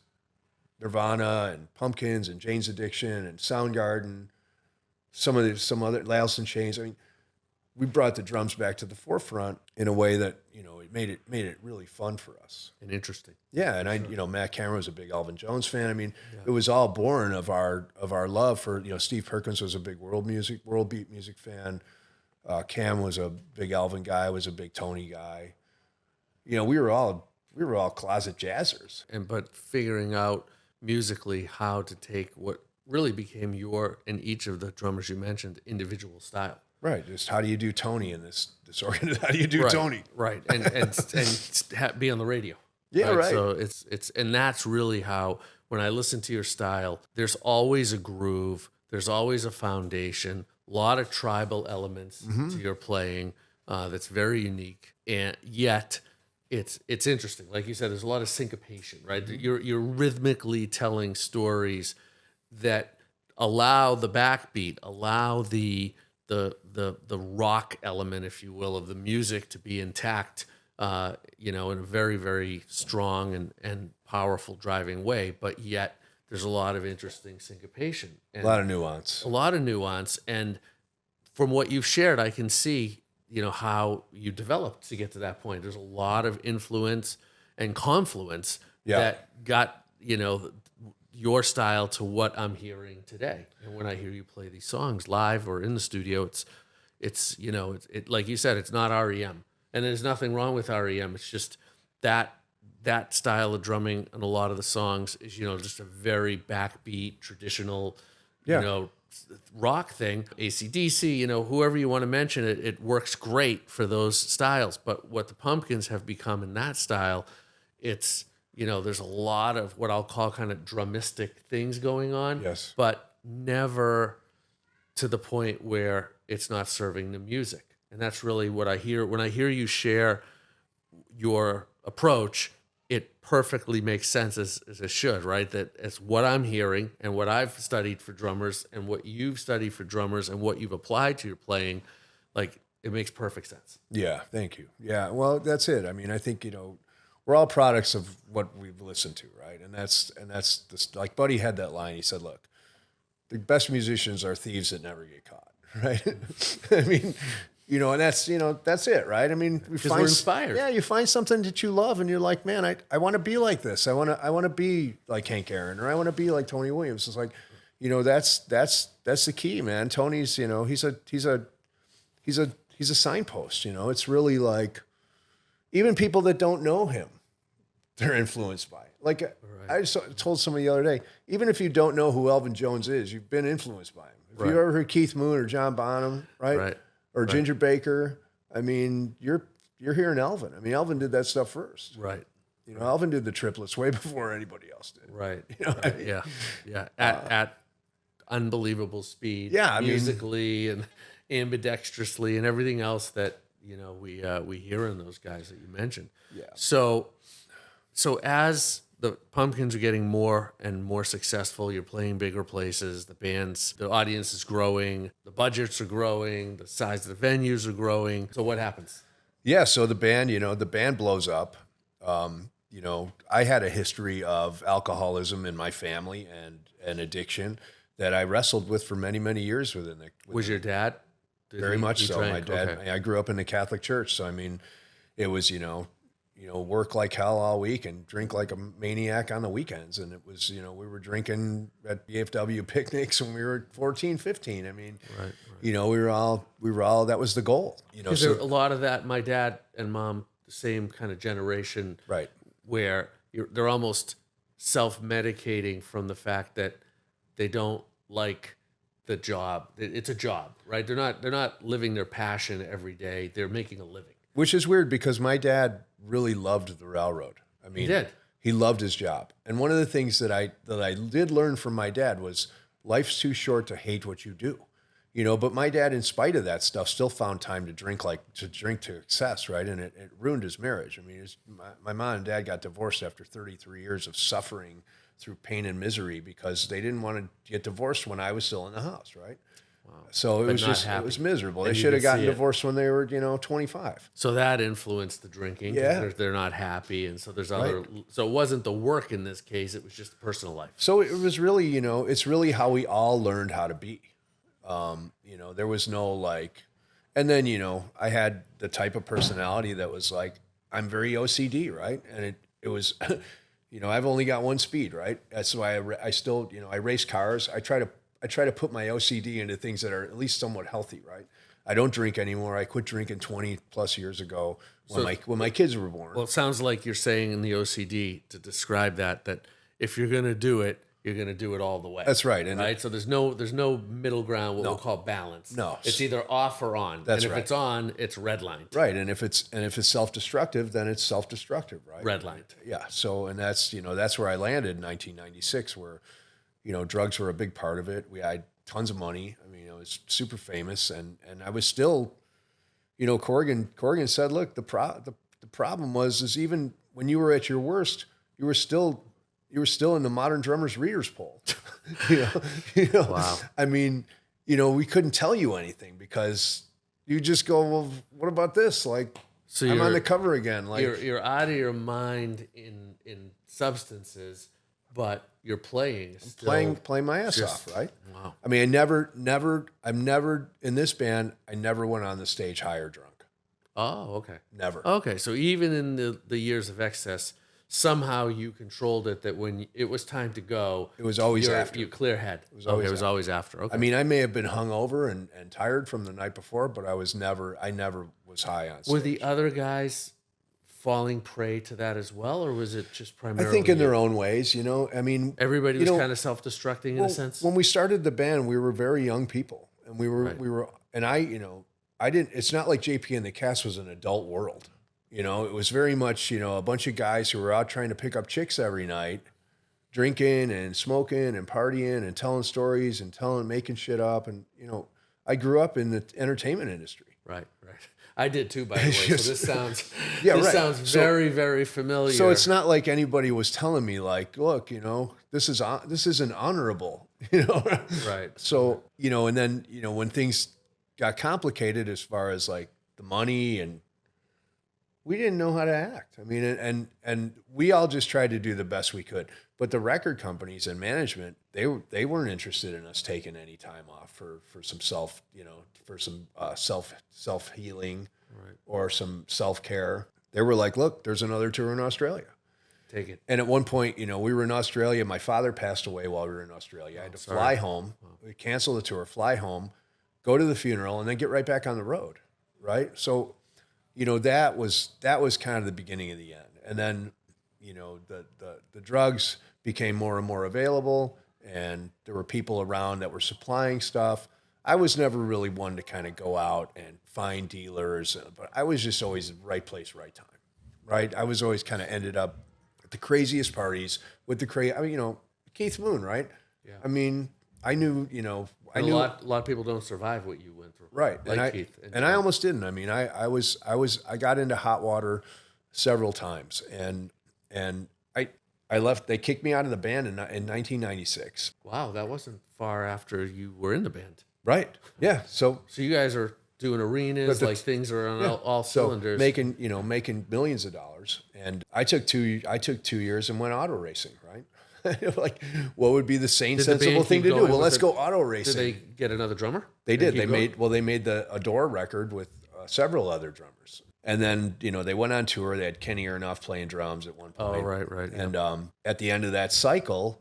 Nirvana and Pumpkins and Jane's Addiction and Soundgarden, some other Alice in Chains. I mean, we brought the drums back to the forefront in a way that it made it really fun for us and interesting. Yeah, and Matt Cameron was a big Elvin Jones fan. I mean, It was all born of our love for Steve Perkins was a big world beat music fan. Cam was a big Elvin guy, was a big Tony guy. We were all closet jazzers. But figuring out musically how to take what really became your, and each of the drummers you mentioned, individual style. Right. Just how do you do Tony in this organization? How do you do Tony? Right. And be on the radio. Yeah. Right. So it's and that's really how, when I listen to your style, there's always a groove. There's always a foundation, a lot of tribal elements to your playing that's very unique. And yet it's interesting. Like you said, there's a lot of syncopation, right? You're rhythmically telling stories that allow the backbeat, allow the rock element, if you will, of the music to be intact, in a very, very strong and powerful driving way. But yet there's a lot of interesting syncopation. And a lot of nuance. And from what you've shared, I can see, how you developed to get to that point. There's a lot of influence and confluence that got, your style to what I'm hearing today. And when I hear you play these songs live or in the studio, it's like you said, it's not REM, and there's nothing wrong with REM. It's just that style of drumming on a lot of the songs is, just a very backbeat, traditional, rock thing. AC/DC, whoever you want to mention, it works great for those styles. But what the Pumpkins have become in that style, it's, there's a lot of what I'll call kind of drumistic things going on. Yes. But never to the point where it's not serving the music. And that's really what I hear. When I hear you share your approach, it perfectly makes sense as it should, right? That it's what I'm hearing and what I've studied for drummers and what you've studied for drummers and what you've applied to your playing, like, it makes perfect sense. Yeah, thank you. Yeah, well, that's it. I mean, I think, we're all products of what we've listened to, right? And that's this, like Buddy had that line. He said, "Look, the best musicians are thieves that never get caught." Right? I mean, and that's it, right? I mean, we're inspired. Yeah, you find something that you love, and you're like, man, I want to be like this. I want to be like Hank Aaron, or I want to be like Tony Williams. It's like, that's the key, man. Tony's, he's a signpost. It's really like, even people that don't know him, they're influenced by it. Like I just told somebody the other day, even if you don't know who Elvin Jones is, you've been influenced by him. If you ever heard Keith Moon or John Bonham, right? Or Ginger Baker, I mean, you're hearing Elvin. I mean, Elvin did that stuff first. Right. You know, Elvin did the triplets way before anybody else did. Right. You know what I mean? Yeah. At unbelievable speed. Yeah, I mean- musically and ambidextrously and everything else that we hear in those guys that you mentioned. Yeah. So as the Pumpkins are getting more and more successful, you're playing bigger places, the audience is growing, the budgets are growing, the size of the venues are growing. So what happens? Yeah, so the band blows up. I had a history of alcoholism in my family and addiction that I wrestled with for many, many years Was your dad? Very much so. drank? My dad, Okay. I grew up in the Catholic Church. So, I mean, it was, work like hell all week and drink like a maniac on the weekends. And it was, we were drinking at BFW picnics when we were 14, 15. I mean, we were all, that was the goal, Because there a lot of that, my dad and mom, the same kind of generation, right. where they're almost self-medicating from the fact that they don't like the job. It's a job, right? They're not living their passion every day. They're making a living. Which is weird because my dad really loved the railroad. I mean, He did. He loved his job. And one of the things that I did learn from my dad was life's too short to hate what you do. But my dad, in spite of that stuff, still found time to drink to excess, right? And it ruined his marriage. I mean, my mom and dad got divorced after 33 years of suffering through pain and misery because they didn't want to get divorced when I was still in the house, right? Wow. So it was miserable. And they you should have can gotten see it. divorced when they were, 25. So that influenced the drinking. 'Cause Yeah. they're not happy, and so there's other. So it wasn't the work in this case; it was just the personal life. So it was really, it's really how we all learned how to be. There was no and then, I had the type of personality that was like, I'm very OCD, right? And it was, I've only got one speed, right? That's why I still, I race cars. I try to put my OCD into things that are at least somewhat healthy, right? I don't drink anymore. I quit drinking 20 plus years ago when my kids were born. Well, it sounds like you're saying in the OCD to describe that if you're going to do it, you're going to do it all the way. That's right. And right. So there's no middle ground. What we'll call balance. No. It's either off or on. That's and if right. it's on, it's redlined. Right. And if it's self-destructive, then it's self-destructive, right? Redlined. Yeah. So, and that's where I landed in 1996, where, drugs were a big part of it. We had tons of money. I mean, I was super famous, and I was still, Corrigan said, look, the problem is even when you were at your worst, you were still in the Modern Drummers Readers Poll. Wow. I mean, we couldn't tell you anything because you just go, well, what about this? So I'm on the cover again. You're out of your mind in substances, but you're playing. Playing my ass off, right? Wow. I mean, I'm never in this band. I never went on the stage high or drunk. Oh, okay. Never. Okay, so even in the years of excess, somehow you controlled it. That when it was time to go, It was always after. You clear head. It was always after. Okay. I mean, I may have been hungover and tired from the night before, but I never was high on stage. Were the other guys falling prey to that as well, or was it just primarily? I think in their own ways, I mean, everybody was kind of self-destructing in a sense. When we started the band, we were very young people, and we were, and I didn't. It's not like JP and the Cast was an adult world. It was very much, a bunch of guys who were out trying to pick up chicks every night, drinking and smoking and partying and telling stories and making shit up. And, I grew up in the entertainment industry. Right. I did too, by the way. So this sounds, sounds very, very familiar. So it's not like anybody was telling me look, this isn't honorable, Right. So, and then, when things got complicated as far as the money, and we didn't know how to act. I mean, and we all just tried to do the best we could. But the record companies and management, they weren't interested in us taking any time off for some self healing, right, or some self-care. They were like, look, there's another tour in Australia. Take it. And at one point, we were in Australia. My father passed away while we were in Australia. I had to fly home. We cancel the tour, fly home, go to the funeral, and then get right back on the road. Right. So, that was kind of the beginning of the end. And then, the drugs became more and more available, and there were people around that were supplying stuff. I was never really one to kind of go out and find dealers, but I was just always right place, right time, right? I was always kind of ended up at the craziest parties with Keith Moon, right? Yeah. I mean, I knew, I And knew a lot of people don't survive what you went through. right. Like Keith. And I almost didn't. I mean, I got into hot water several times, and I left. They kicked me out of the band in 1996. Wow, that wasn't far after you were in the band. Right. Yeah. So So you guys are doing arenas, But like things are on yeah. all So cylinders. making millions of dollars. And I took 2 years and went auto racing, right? Like, what would be the sane, Did the sensible band thing keep to do? going Well, with let's it? go auto Did racing. they get another drummer? They did. keep They going? made the Adore record with several other drummers. And then, they went on tour. They had Kenny Aronoff playing drums at one point. Oh, right. And at the end of that cycle,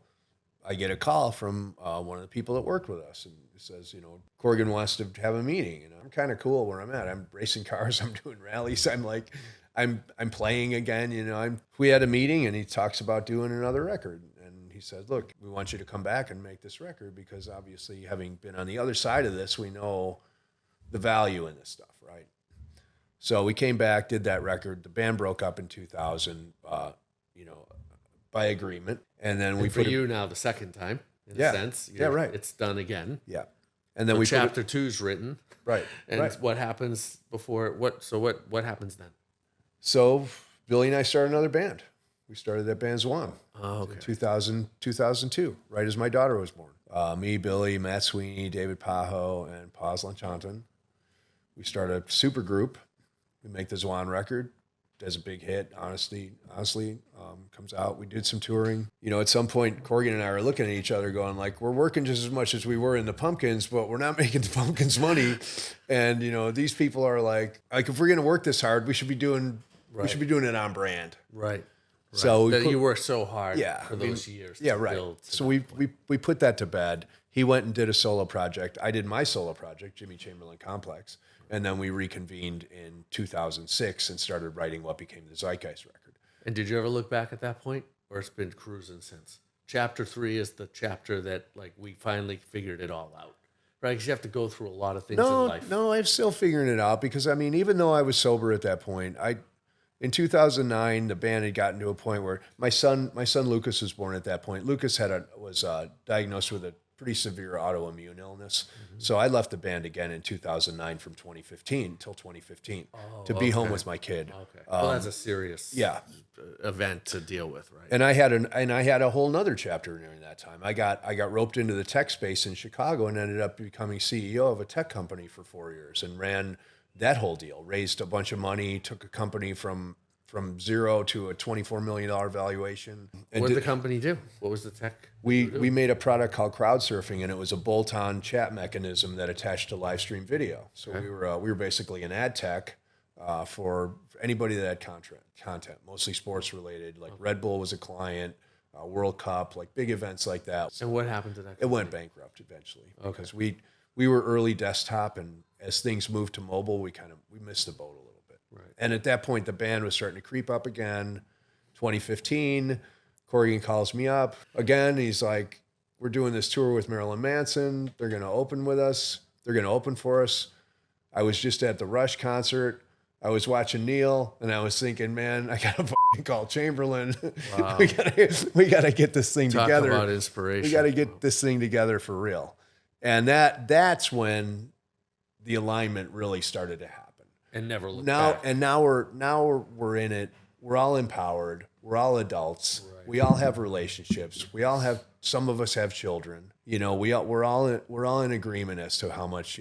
I get a call from one of the people that worked with us, and it says, Corgan wants to have a meeting, and I'm kind of cool where I'm at. I'm racing cars, I'm doing rallies. I'm like, I'm playing again. We had a meeting, and he talks about doing another record, and he said, look, we want you to come back and make this record because obviously, having been on the other side of this, we know the value in this stuff, right? So we came back, did that record. The band broke up in 2000, by agreement. And then we For put you now, the second time, in Yeah. a sense. Yeah, right. It's done again. yeah. And then So we chapter 2's written. right. And right. what happens before? What happens then? So Billy and I started another band. We started that band Zwan Oh, okay. in 2002, right as my daughter was born. Me, Billy, Matt Sweeney, David Pajo, and Paz Lanchantan. We started a super group. We make the Zwan record. Does a big hit, honestly, comes out. We did some touring. At some point, Corgan and I are looking at each other going like, we're working just as much as we were in the Pumpkins, but we're not making the Pumpkins money. And, these people are like, if we're going to work this hard, we should be doing it on brand. Right. So That you worked so hard Yeah, for I mean, those years. Yeah, to right. build to So that we put that to bed. He went and did a solo project. I did my solo project, Jimmy Chamberlin Complex. And then we reconvened in 2006 and started writing what became the Zeitgeist record. And did you ever look back at that point, or it's been cruising since? Chapter 3 is the chapter that we finally figured it all out, right? Because you have to go through a lot of things in life. No, I'm still figuring it out because even though I was sober at that point, in 2009 the band had gotten to a point where my son Lucas was born at that point. Lucas was diagnosed with a pretty severe autoimmune illness. Mm-hmm. So I left the band again in 2009 from 2015 till 2015 to be home with my kid. Okay. Well, that's a serious event to deal with, right? And I had a whole nother chapter during that time. I got roped into the tech space in Chicago and ended up becoming CEO of a tech company for 4 years and ran that whole deal. Raised a bunch of money, took a company from zero to a $24 million valuation. And What did the company do? What was the tech? we made a product called Crowdsurfing, and it was a bolt-on chat mechanism that attached to live stream video. So we were basically an ad tech for anybody that had content, mostly sports related. Like Red Bull was a client, World Cup, like big events like that. And what happened to that company? It went bankrupt eventually because we were early desktop, and as things moved to mobile, we missed the boat a little bit. Right. And at that point, the band was starting to creep up again. 2015, Corgan calls me up again. He's like, we're doing this tour with Marilyn Manson. They're going to open with us. They're going to open for us. I was just at the Rush concert. I was watching Neil, and I was thinking, man, I got to fucking call Chamberlin. Wow. we got to get this thing Talk together. about inspiration. We got to get this thing together for real. And that's when the alignment really started to happen. And never look back. And now we're in it. We're all empowered. We're all adults. Right. We all have relationships. Some of us have children. We're all in agreement as to how much,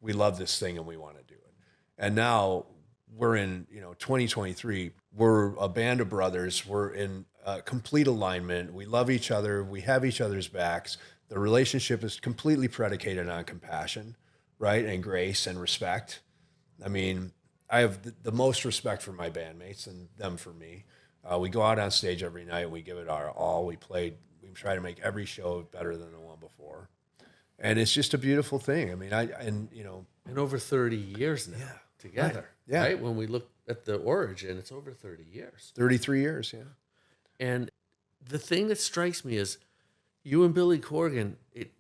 we love this thing and we want to do it. And now we're in, 2023. We're a band of brothers. We're in complete alignment. We love each other. We have each other's backs. The relationship is completely predicated on compassion, right? And grace and respect. I mean, I have the most respect for my bandmates and them for me. We go out on stage every night and we give it our all. We try to make every show better than the one before. And it's just a beautiful thing. I mean, And over 30 years now. together. Right. Yeah. Right? When we look at the origin, it's over 30 years. 33 years, yeah. And the thing that strikes me is you and Billy Corgan, it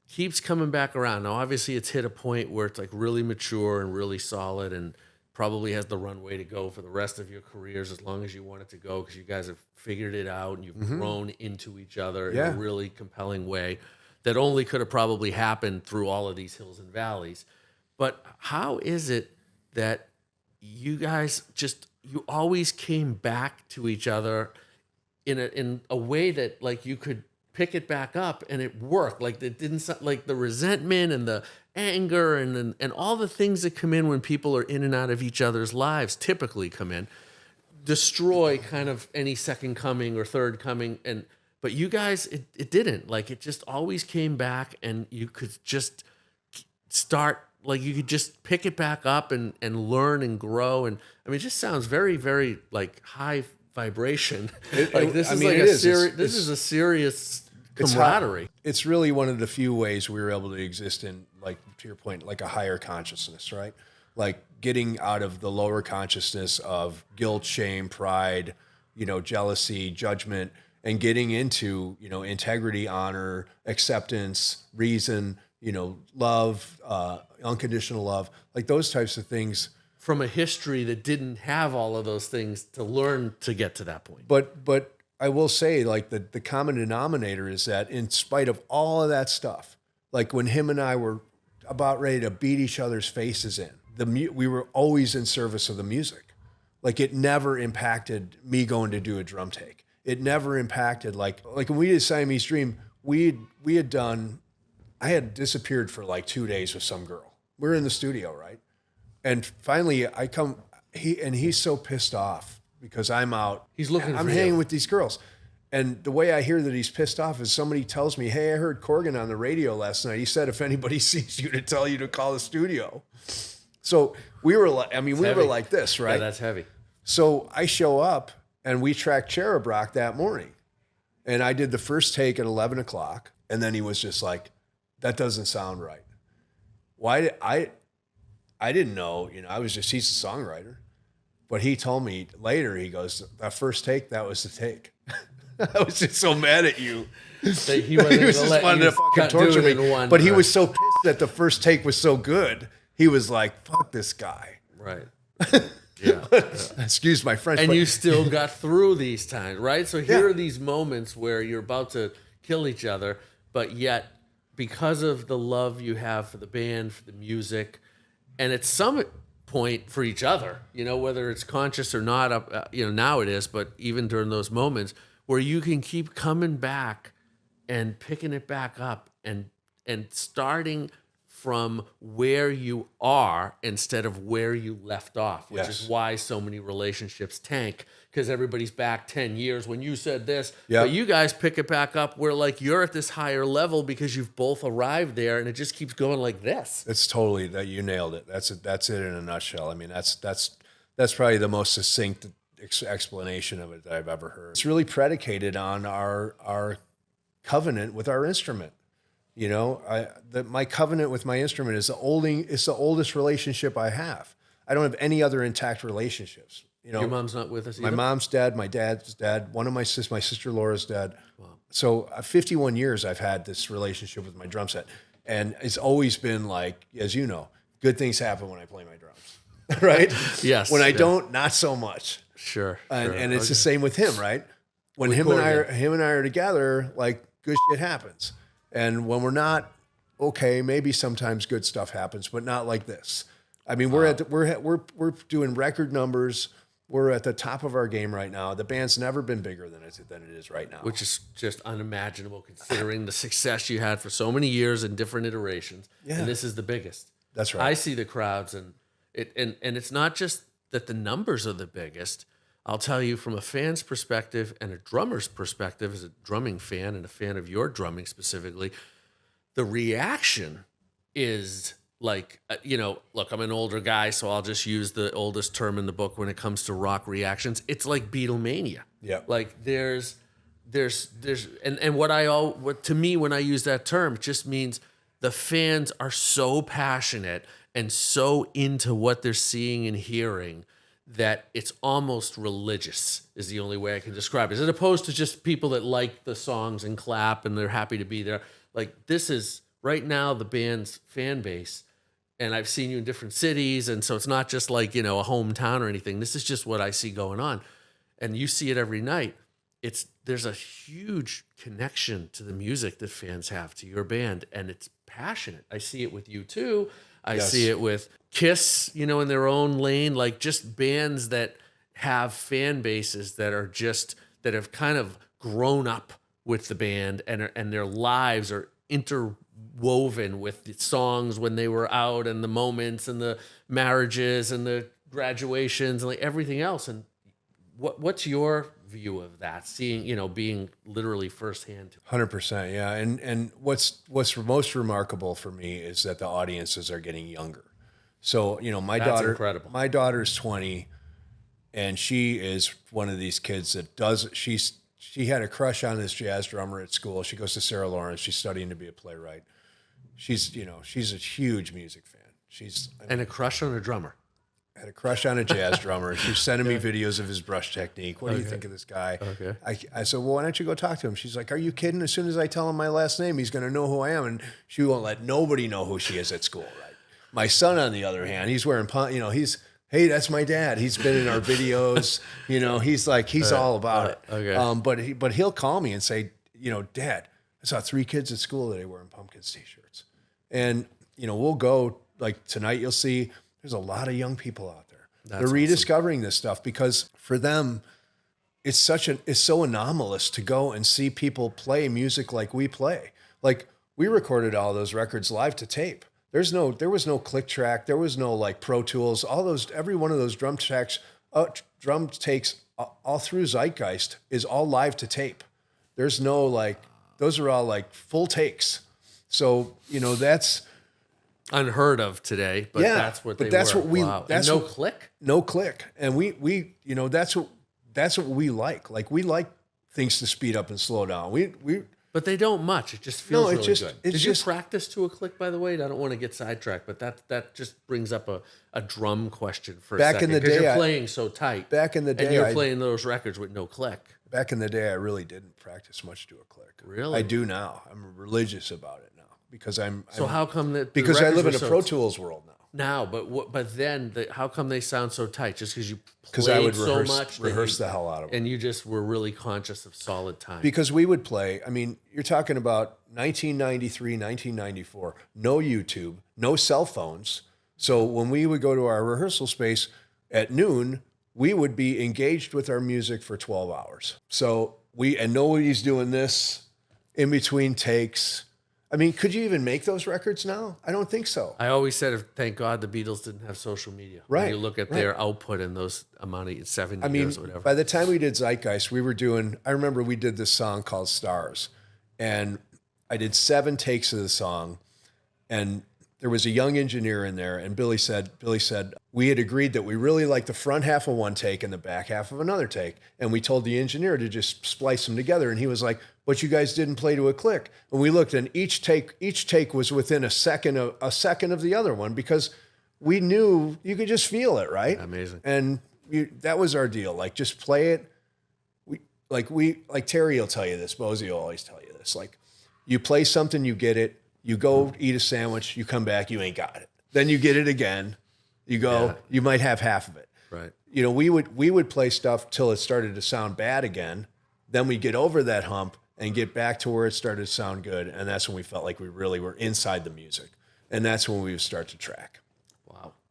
keeps coming back around. Now, obviously, it's hit a point where it's like really mature and really solid and probably has the runway to go for the rest of your careers as long as you want it to go, because you guys have figured it out and you've grown into each other in a really compelling way that only could have probably happened through all of these hills and valleys. But how is it that you guys you always came back to each other in a way that like you could pick it back up and it worked? Like it didn't, like the resentment and the anger and all the things that come in when people are in and out of each other's lives typically come in, destroy kind of any second coming or third coming. But you guys, it didn't. Like it just always came back, and you could just start, like you could just pick it back up and learn and grow. And I mean, it just sounds very, very like high vibration. This is a serious camaraderie. It's really one of the few ways we were able to exist in, like to your point, like a higher consciousness, right? Like getting out of the lower consciousness of guilt, shame, pride, jealousy, judgment, and getting into, integrity, honor, acceptance, reason, love, unconditional love, like those types of things. From a history that didn't have all of those things to learn to get to that point. But I will say, like the common denominator is that in spite of all of that stuff, like when him and I were about ready to beat each other's faces in, we were always in service of the music. Like it never impacted me going to do a drum take. It never impacted like when we did Siamese Dream, I had disappeared for like 2 days with some girl. We're in the studio, right? And finally he's so pissed off because I'm out. He's looking I'm for hanging you. with these girls. And the way I hear that he's pissed off is somebody tells me, hey, I heard Corgan on the radio last night. He said, if anybody sees you, to tell you to call the studio. So we were like, were like this, right? Yeah, that's heavy. So I show up and we tracked Cherub Rock that morning. And I did the first take at 11 o'clock. And then he was just like, that doesn't sound right. Why? I didn't know, he's a songwriter. But he told me later, he goes, that first take, that was the take. I was just so mad at you. He was just wanted to fucking torture me. But he was so pissed that the first take was so good. He was like, fuck this guy. Right. Yeah. Excuse my French. And you still got through these times, right? So here are these moments where you're about to kill each other, but yet because of the love you have for the band, for the music, and at some point for each other, whether it's conscious or not, now it is, but even during those moments where you can keep coming back and picking it back up and starting from where you are instead of where you left off, which is why so many relationships tank, because everybody's back 10 years when you said this. But you guys pick it back up where like you're at this higher level because you've both arrived there, and it just keeps going like this. It's totally that you nailed it. That's it in a nutshell. I mean, that's probably the most succinct explanation of it that I've ever heard. It's really predicated on our covenant with our instrument. My covenant with my instrument is the oldest relationship I have. I don't have any other intact relationships. Your mom's not with us either? My mom's dead, my dad's dead, my sister Laura's dead. Wow. So 51 years I've had this relationship with my drum set. And it's always been like, as you know, good things happen when I play my drums, right? Yes. When I don't, not so much. Sure. And it's the same with him, right? When him and I are together, like good shit happens. And when we're not, okay, maybe sometimes good stuff happens, but not like this. I mean, we're doing record numbers. We're at the top of our game right now. The band's never been bigger than it is right now, which is just unimaginable considering the success you had for so many years in different iterations. Yeah. And this is the biggest. That's right. I see the crowds, and it's not just that the numbers are the biggest. I'll tell you from a fan's perspective and a drummer's perspective, as a drumming fan and a fan of your drumming specifically, the reaction is like, look, I'm an older guy, so I'll just use the oldest term in the book when it comes to rock reactions. It's like Beatlemania. Yeah. Like there's what to me, when I use that term, it just means the fans are so passionate and so into what they're seeing and hearing that it's almost religious is the only way I can describe it. As opposed to just people that like the songs and clap and they're happy to be there. Like, this is right now the band's fan base. And I've seen you in different cities. And so it's not just like, a hometown or anything. This is just what I see going on. And you see it every night. There's a huge connection to the music that fans have to your band. And it's passionate. I see it with you too. I see it with Kiss, in their own lane, like just bands that have fan bases that have kind of grown up with the band and their lives are interwoven with the songs when they were out and the moments and the marriages and the graduations and like everything else. And what's your view of that? Seeing, being literally firsthand. 100%, yeah. And what's most remarkable for me is that the audiences are getting younger. So, That's incredible. My daughter's 20, and she is one of these kids that she had a crush on this jazz drummer at school. She goes to Sarah Lawrence. She's studying to be a playwright. She's a huge music fan. And a crush on a drummer. Had a crush on a jazz drummer. She's sending me videos of his brush technique. What do you think of this guy? Okay. I said, well, why don't you go talk to him? She's like, are you kidding? As soon as I tell him my last name, he's going to know who I am. And she won't let nobody know who she is at school, right? My son, on the other hand, he's wearing, hey, that's my dad. He's been in our videos. He's all about it. Okay. But he'll call me and say, Dad, I saw 3 kids at school today wearing Pumpkins t-shirts. And, we'll go, like tonight you'll see, there's a lot of young people out there. They're rediscovering this stuff because for them, it's so anomalous to go and see people play music like we play. Like, we recorded all those records live to tape. There was no click track. There was no like Pro Tools. Every one of those drum takes all through Zeitgeist is all live to tape. There's no those are all like full takes. So, that's unheard of today, but that's what they were. Wow. That's no click? No click. And we that's what we like. Like, we like things to speed up and slow down. But they don't much. It just feels really good. Did you just practice to a click, by the way? I don't want to get sidetracked, but that just brings up a drum question for a second. Back in the day, you're playing so tight. Back in the day, and you're playing those records with no click. Back in the day, I really didn't practice much to a click. Really? I do now. I'm religious about it now because how come that? Because I live in a Pro Tools world now. Now, but then how come they sound so tight? Just because you because I would so much, rehearse the hell out of them, and you just were really conscious of solid time. Because we would play. I mean, you're talking about 1993, 1994. No YouTube, no cell phones. So when we would go to our rehearsal space at noon, we would be engaged with our music for 12 hours. So nobody's doing this in between takes. I mean, could you even make those records now? I don't think so. I always said, thank God the Beatles didn't have social media. Right. When you look at their output in those amount of 7 years or whatever. By the time we did Zeitgeist, I remember we did this song called Stars. And I did 7 takes of the song. And there was a young engineer in there. And Billy said, we had agreed that we really liked the front half of one take and the back half of another take. And we told the engineer to just splice them together. And he was like, but you guys didn't play to a click. And we looked, and each take was within a second of the other one because we knew you could just feel it, right? Amazing. And that was our deal. Like, just play it. Like Terry will tell you this. Bosie will always tell you this. Like, you play something, you get it. You go eat a sandwich, you come back, you ain't got it. Then you get it again. You go, you might have half of it. Right. We would play stuff till it started to sound bad again. Then we get over that hump and get back to where it started to sound good. And that's when we felt like we really were inside the music. And that's when we would start to track.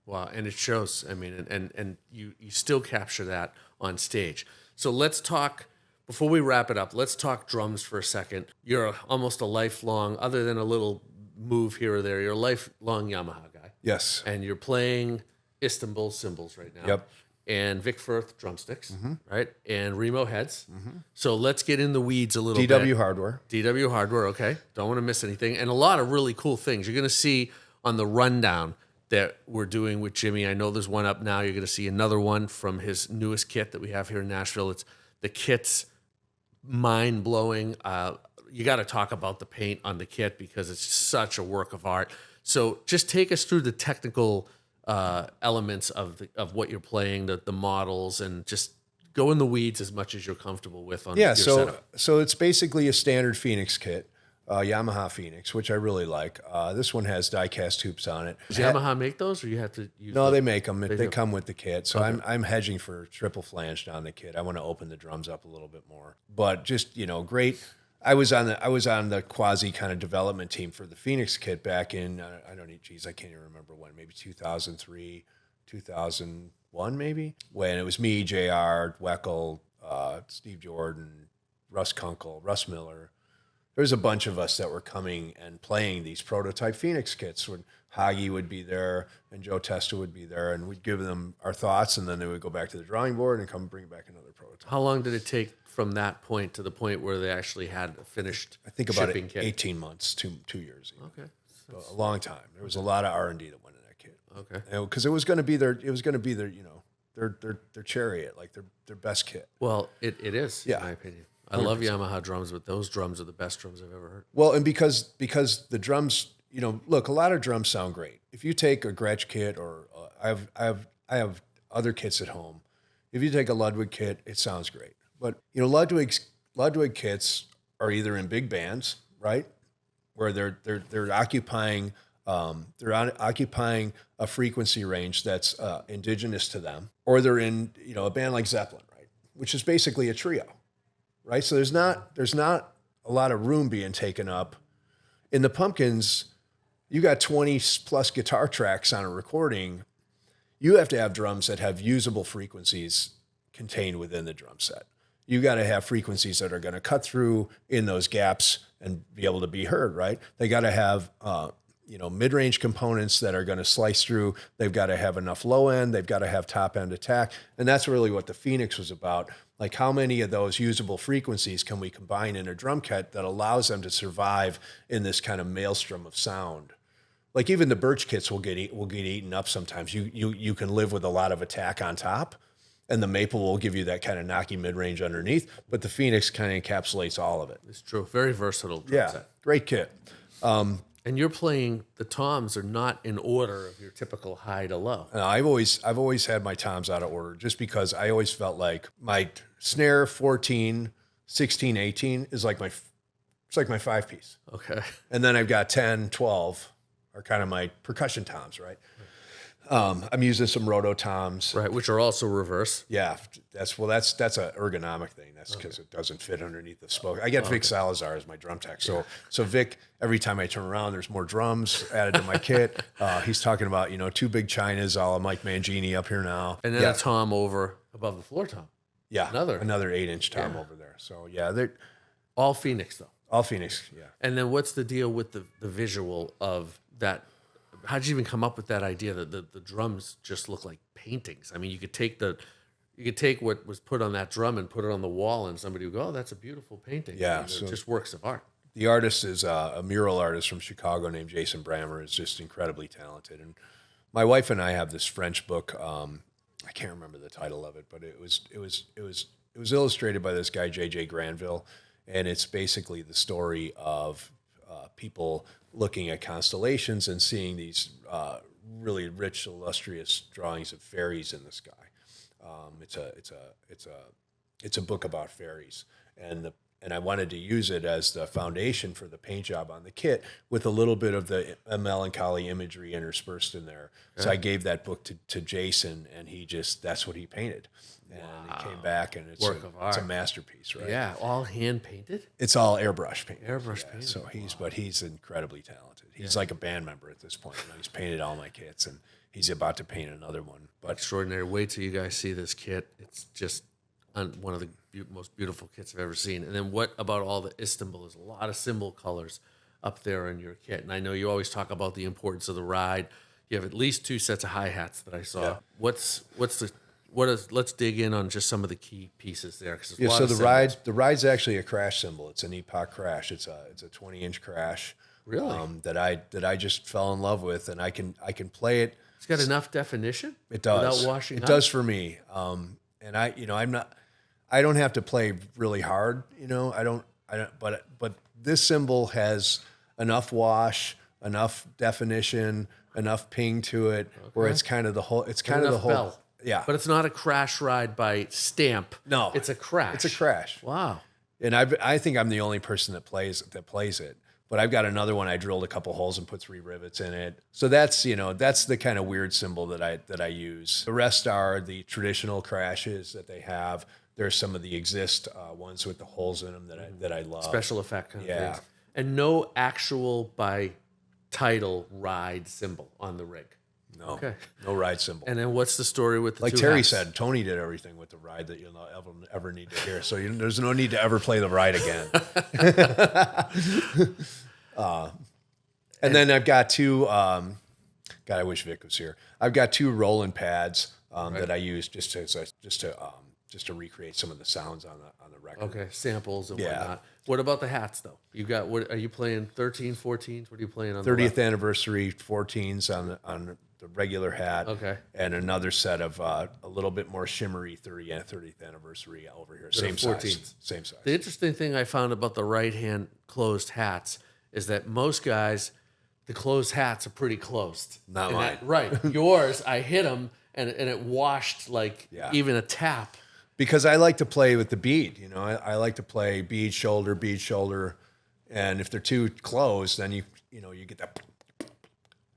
Wow. And it shows. I mean, and you still capture that on stage. So let's talk, before we wrap it up, let's talk drums for a second. You're almost a lifelong, other than a little move here or there, you're a lifelong Yamaha guy. Yes. And you're playing Istanbul cymbals right now. Yep. And Vic Firth drumsticks, right? And Remo heads. So let's get in the weeds a little bit. DW Hardware. DW Hardware, okay. Don't want to miss anything. And a lot of really cool things. You're going to see on the rundown that we're doing with Jimmy. I know there's one up now. You're going to see another one from his newest kit that we have here in Nashville. The kit's mind-blowing. You got to talk about the paint on the kit because it's such a work of art. So just take us through the technical elements of what you're playing, the models, and just go in the weeds as much as you're comfortable with on your setup. So it's basically a standard Phoenix kit, Yamaha Phoenix, which I really like. This one has die-cast hoops on it. Does Yamaha make those, or you have to use No, them? they make them. They do. come with the kit. So I'm hedging for triple flanged on the kit. I want to open the drums up a little bit more. But just, great. I was on the quasi kind of development team for the Phoenix kit back in I can't even remember when, maybe 2003, 2001 maybe, when it was me, JR, Weckel, Steve Jordan, Russ Kunkel, Russ Miller. There's a bunch of us that were coming and playing these prototype Phoenix kits when Hagi would be there and Joe Testa would be there, and we'd give them our thoughts, and then they would go back to the drawing board and come bring back another prototype. How long did it take from that point to the point where they actually had a finished I think about shipping kit? 18 months, 2 years. Even. Okay. So a long time. There was a lot of R&D that went in that kit. Okay. Because it was going to be their their chariot, like their best kit. Well, it is, Yeah. in my opinion. I love Yamaha drums, but those drums are the best drums I've ever heard. Well, and because the drums, look, a lot of drums sound great. If you take a Gretsch kit, or I have other kits at home. If you take a Ludwig kit, it sounds great. But Ludwig kits are either in big bands, right, where they're occupying a frequency range that's indigenous to them, or they're in a band like Zeppelin, right, which is basically a trio. Right, so there's not a lot of room being taken up. In the Pumpkins, you got 20 plus guitar tracks on a recording. You have to have drums that have usable frequencies contained within the drum set. You got to have frequencies that are going to cut through in those gaps and be able to be heard. Right, they got to have mid-range components that are going to slice through. They've got to have enough low end. They've got to have top end attack. And that's really what the Phoenix was about. Like, how many of those usable frequencies can we combine in a drum kit that allows them to survive in this kind of maelstrom of sound? Like, even the Birch kits will get eaten up sometimes. You can live with a lot of attack on top, and the Maple will give you that kind of knocky mid-range underneath, but the Phoenix kind of encapsulates all of it. It's true. Very versatile drum set. Great kit. And you're playing, the toms are not in order of your typical high to low. I've always had my toms out of order, just because I always felt like my snare 14, 16, 18 is like my 5-piece. Okay. And then I've got 10, 12 are kind of my percussion toms, right? I'm using some roto toms. Right, which are also reverse. Yeah, that's an ergonomic thing. That's because it doesn't fit underneath the spoke. I get Vic Salazar as my drum tech. So Vic, every time I turn around, there's more drums added to my kit. He's talking about, 2 big Chinas, all Mike Mangini up here now. And then a tom over above the floor tom. Yeah, another 8-inch tom over there. So yeah, they're all Phoenix though. all Phoenix. Yeah. And then what's the deal with the visual of that? How did you even come up with that idea that the drums just look like paintings? I mean, you could take what was put on that drum and put it on the wall, and somebody would go, "Oh, that's a beautiful painting." Yeah, I mean, so- just works of art. The artist is a mural artist from Chicago named Jason Brammer. Is just incredibly talented. And my wife and I have this French book. I can't remember the title of it, but it was illustrated by this guy J.J. Granville, and it's basically the story of people looking at constellations and seeing these really rich, illustrious drawings of fairies in the sky. It's a book about fairies, and I wanted to use it as the foundation for the paint job on the kit, with a little bit of the melancholy imagery interspersed in there. So I gave that book to Jason, and that's what he painted. And he came back, and it's a masterpiece, right? Yeah, all hand painted. It's all airbrush painted. Painted. So he's incredibly talented. He's like a band member at this point. He's painted all my kits, and he's about to paint another one. But Extraordinary. Wait till you guys see this kit. It's just one of the most beautiful kits I've ever seen. And then what about all the Istanbul? There's a lot of symbol colors up there in your kit. And I know you always talk about the importance of the ride. You have at least 2 sets of hi-hats that I saw. Yeah. Let's dig in on just some of the key pieces there. So the ride's actually a crash cymbal. It's an epoch crash. It's a 20-inch crash. Really? That I just fell in love with, and I can play it. It's got enough definition. It does. Without washing. It does for me. And I don't have to play really hard. But this cymbal has enough wash, enough definition, enough ping to it, where it's kind of the whole. It's kind of the Enough whole. bell. Yeah, But it's not a crash ride by Stamp. No. It's a crash. it's a crash. Wow. And I think I'm the only person that plays it. But I've got another one. I drilled a couple holes and put 3 rivets in it. So that's the kind of weird cymbal that I use. The rest are the traditional crashes that they have. There's some of the ones with the holes in them that I love. Special effect kind of Yeah. things. And no actual by title ride cymbal on the rig. No, Okay. no ride cymbal. And then what's the story with the Like two Terry hats? said, Tony did everything with the ride that you'll not ever need to hear. So there's no need to ever play the ride again. And then I've got 2. God, I wish Vic was here. I've got 2 Roland pads that I use just to recreate some of the sounds on the record. Okay, samples and Yeah. whatnot. What about the hats though? You got what? Are you playing 13, 14s? What are you playing on 30th the left? anniversary 14s on the regular hat. Okay. And another set of a little bit more shimmery 30th anniversary over here. are Same 14s. size. Same size. The interesting thing I found about the right hand closed hats is that most guys, the closed hats are pretty closed. Not And mine. right. Yours, I hit them and it washed like Yeah. even a tap. Because I like to play with the bead, I like to play bead, shoulder, and if they're too close, then you get that.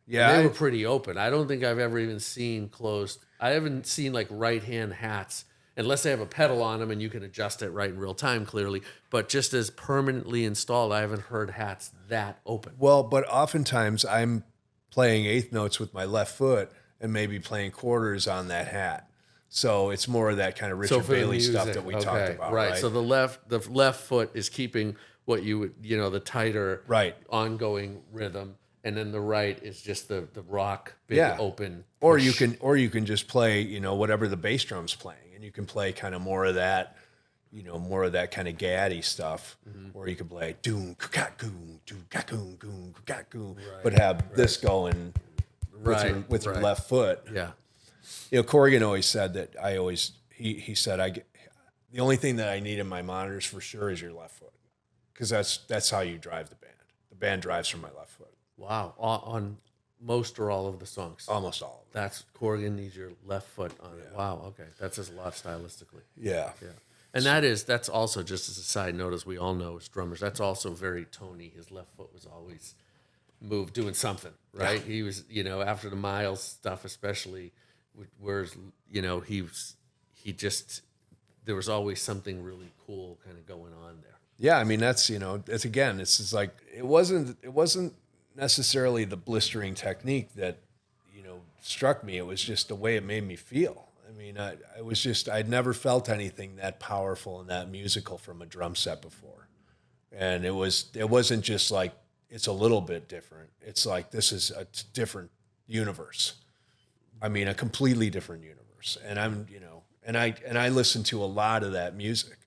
Yeah, They were pretty open. I don't think I've ever even seen closed. I haven't seen like right hand hats unless they have a pedal on them and you can adjust it right in real time clearly. But just as permanently installed, I haven't heard hats that open. well, but oftentimes I'm playing 8th notes with my left foot and maybe playing quarters on that hat. So it's more of that kind of Richard for the Bailey stuff music, that we okay, talked about, right? right? So the left foot is keeping what you would, the tighter, Right. ongoing rhythm, and then the right is just the rock, big Yeah. open. Or push. you can just play, whatever the bass drum's playing, and you can play kind of more of that, more of that kind of gaddy stuff, or you can play doom goon doom goon goon goon, but have this going with your left foot. Yeah. Corrigan always said that he said the only thing that I need in my monitors for sure is your left foot, because that's how you drive the band. The band drives from my left foot, Wow. On most or all of the songs. almost all of them. That's Corrigan needs your left foot on it. Wow. Okay. That says a lot stylistically. Yeah. Yeah. And that's also, just as a side note, as we all know as drummers, that's also very Tony. His left foot was always moved doing something, right? He was, after the Miles stuff, especially, whereas, there was always something really cool kind of going on there. Yeah, I mean it's again, this is like it wasn't necessarily the blistering technique that struck me. It was just the way it made me feel. I mean, I'd never felt anything that powerful and that musical from a drum set before, and it wasn't just like it's a little bit different. It's like this is a different universe. I mean, a completely different universe, and I listen to a lot of that music.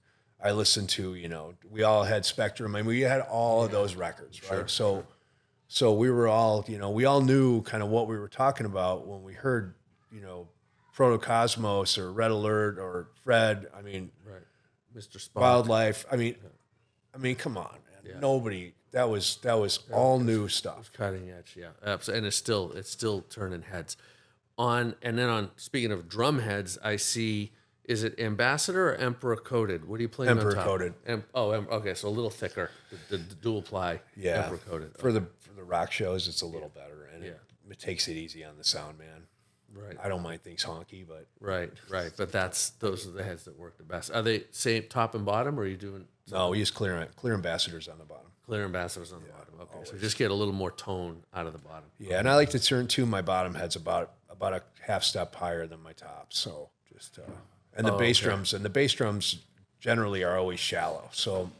I listened to, we all had Spectrum. I mean, we had all of those records, right? So we were all, we all knew kind of what we were talking about when we heard, Protocosmos or Red Alert or Fred. I mean, Right. Mr. Spock. Wildlife. I mean, come on, man. Yeah. Nobody. That was all new stuff. Cutting edge, yeah. And it's still turning heads. Speaking of drum heads, I see, is it Ambassador or Emperor coated? What are you playing Emperor on top? coated. Okay, so a little thicker, the dual ply. Yeah. Emperor coated. For the rock shows, it's a little better, and Yeah. it takes it easy on the sound, man. Right. I don't mind things honky, but Right. But those are the heads that work the best. Are they same top and bottom, or are you doing no, we use clear ambassadors on the bottom. clear ambassadors on the bottom? Okay, so just get a little more tone out of the bottom. Yeah, and I like to tune my bottom heads about a half step higher than my top. So just and the bass drums generally are always shallow. So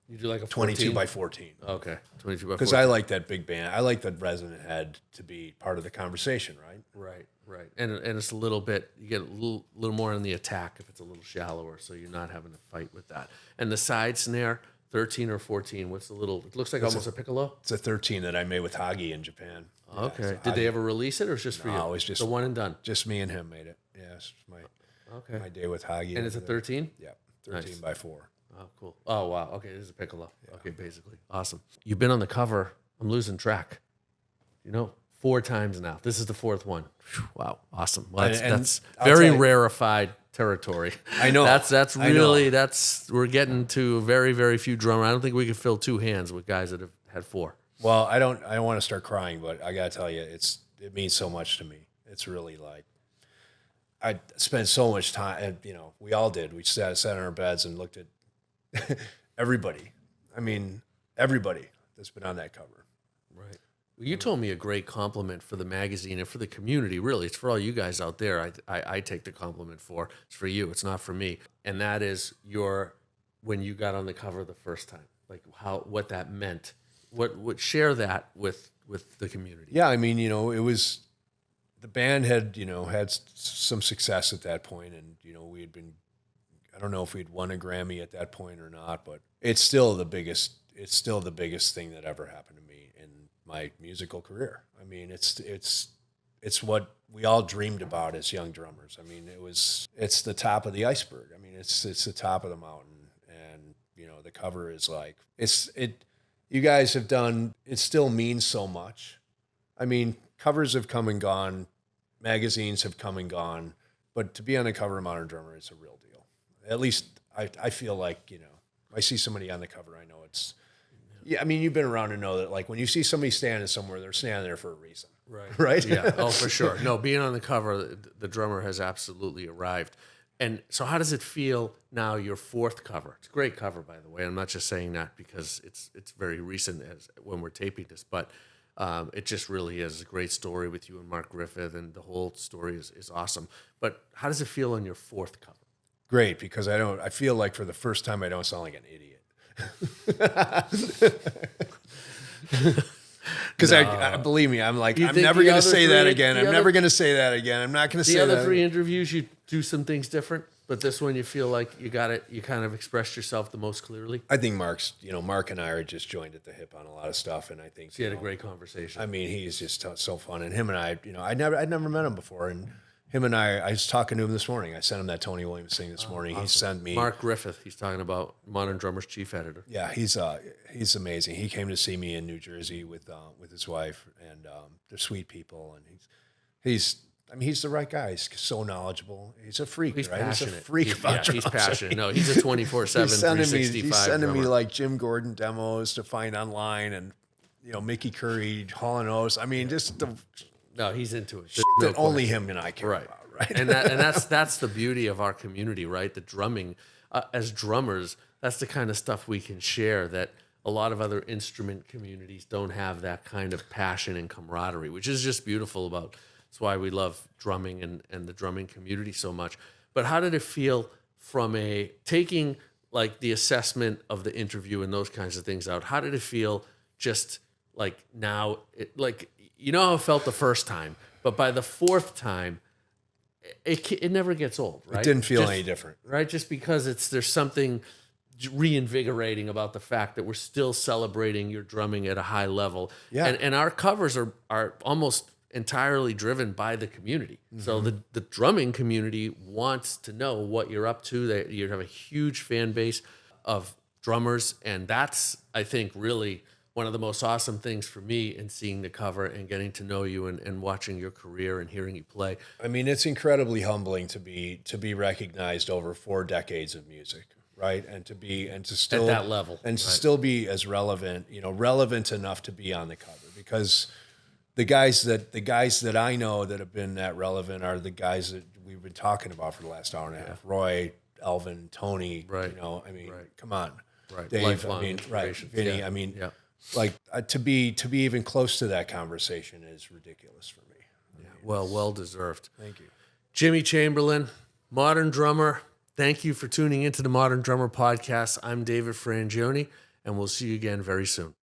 You do like a 22 14? by 14. Okay, 22 by 14. Because I like that big band. I like the resonant head to be part of the conversation, right? Right. And it's a little bit, you get a little more on the attack if it's a little shallower, so you're not having to fight with that. And the side snare, 13 or 14, what's the little, it looks like almost a piccolo? It's a 13 that I made with Hagi in Japan. Yeah, Okay. so Did they ever release it, or it's just for you? No, it was just the one and done. Just me and him made it. Yeah, it's my day with Hagi. And it's a over there. 13? Yeah, 13 by 4. Oh, cool. Oh, wow. Okay, this is a piccolo. Okay, basically. Awesome. You've been on the cover. I'm losing track. 4 times now. This is the 4th one. Whew, wow, awesome. Well, that's I'll very tell you- rarefied territory. I know. That's I know. really we're getting to very, very few drummers. I don't think we could fill 2 hands with guys that have had 4. Well, I don't want to start crying, but I got to tell you, it means so much to me. It's really like, I spent so much time, and we all did. We sat on our beds and looked at everybody. I mean, everybody that's been on that cover. Right. Well, you told me a great compliment for the magazine and for the community. Really, it's for all you guys out there. I take the compliment for. It's for you. It's not for me. And that is when you got on the cover the first time, like what that meant. What share that with the community. Yeah, I mean, it was, the band had had some success at that point, and we had been, I don't know if we'd won a Grammy at that point or not, but it's still the biggest thing that ever happened to me in my musical career. I mean, it's what we all dreamed about as young drummers. I mean, it's the top of the iceberg. I mean, it's the top of the mountain, and the cover is like you guys have done. It still means so much. I mean, covers have come and gone, magazines have come and gone, but to be on the cover of Modern Drummer is a real deal. At least I feel like, I see somebody on the cover, I know it's, I mean, you've been around to know that, like, when you see somebody standing somewhere, they're standing there for a reason. Right. Right? Yeah. Oh, for sure. No, being on the cover, the drummer has absolutely arrived. And so how does it feel now, your 4th cover? It's a great cover, by the way. I'm not just saying that because it's very recent when we're taping this, but it just really is a great story with you and Mark Griffith, and the whole story is awesome. But how does it feel on your 4th cover? Great, because I feel like for the first time I don't sound like an idiot. Because I believe me, I'm like, I'm never going to say that again. I'm never going to say that again. I'm not going to say that. The other 3 interviews, you do some things different, but this one you feel like you got it. You kind of expressed yourself the most clearly. I think Mark and I are just joined at the hip on a lot of stuff, and I think So you had a great conversation. I mean, he's just so fun, and him and I, I'd never met him before, and him and I was talking to him this morning. I sent him that Tony Williams thing this morning. Awesome. He sent me Mark Griffith. He's talking about Modern Drummer's chief editor. Yeah, he's amazing. He came to see me in New Jersey with his wife, and they're sweet people, and he's the right guy. He's so knowledgeable. He's a freak, He's right? passionate. He's a freak about drums. He's passionate. No, he's a 24/7, 365 He's sending me drummer. like Jim Gordon demos to find online, and Mickey Curry, Hall & Oates. I mean, just the No, he's into it. shit that only him and I care about, right? And that's the beauty of our community, right? The drumming, as drummers, that's the kind of stuff we can share that a lot of other instrument communities don't have, that kind of passion and camaraderie, which is just beautiful about. That's why we love drumming and the drumming community so much. But how did it feel from taking like the assessment of the interview and those kinds of things out? How did it feel just like now, how it felt the first time, but by the 4th time, it never gets old, right? It didn't feel any different. Right? Just because there's something reinvigorating about the fact that we're still celebrating your drumming at a high level. Yeah. And our covers are almost entirely driven by the community. Mm-hmm. So the drumming community wants to know what you're up to. You have a huge fan base of drummers, and that's, I think, really one of the most awesome things for me in seeing the cover and getting to know you and watching your career and hearing you play. I mean, it's incredibly humbling to be recognized over 4 decades of music, right? And to still at that level, and to still be as relevant, relevant enough to be on the cover. Because the guys that I know that have been that relevant are the guys that we've been talking about for the last hour and a half. Roy, Elvin, Tony. Right. Come on. Right. Dave. Lifelong Right. inspirations. Vinny. Yeah. Like to be even close to that conversation is ridiculous for me. Yeah. Well deserved. Thank you. Jimmy Chamberlin, Modern Drummer. Thank you for tuning into the Modern Drummer podcast. I'm David Frangioni, and we'll see you again very soon.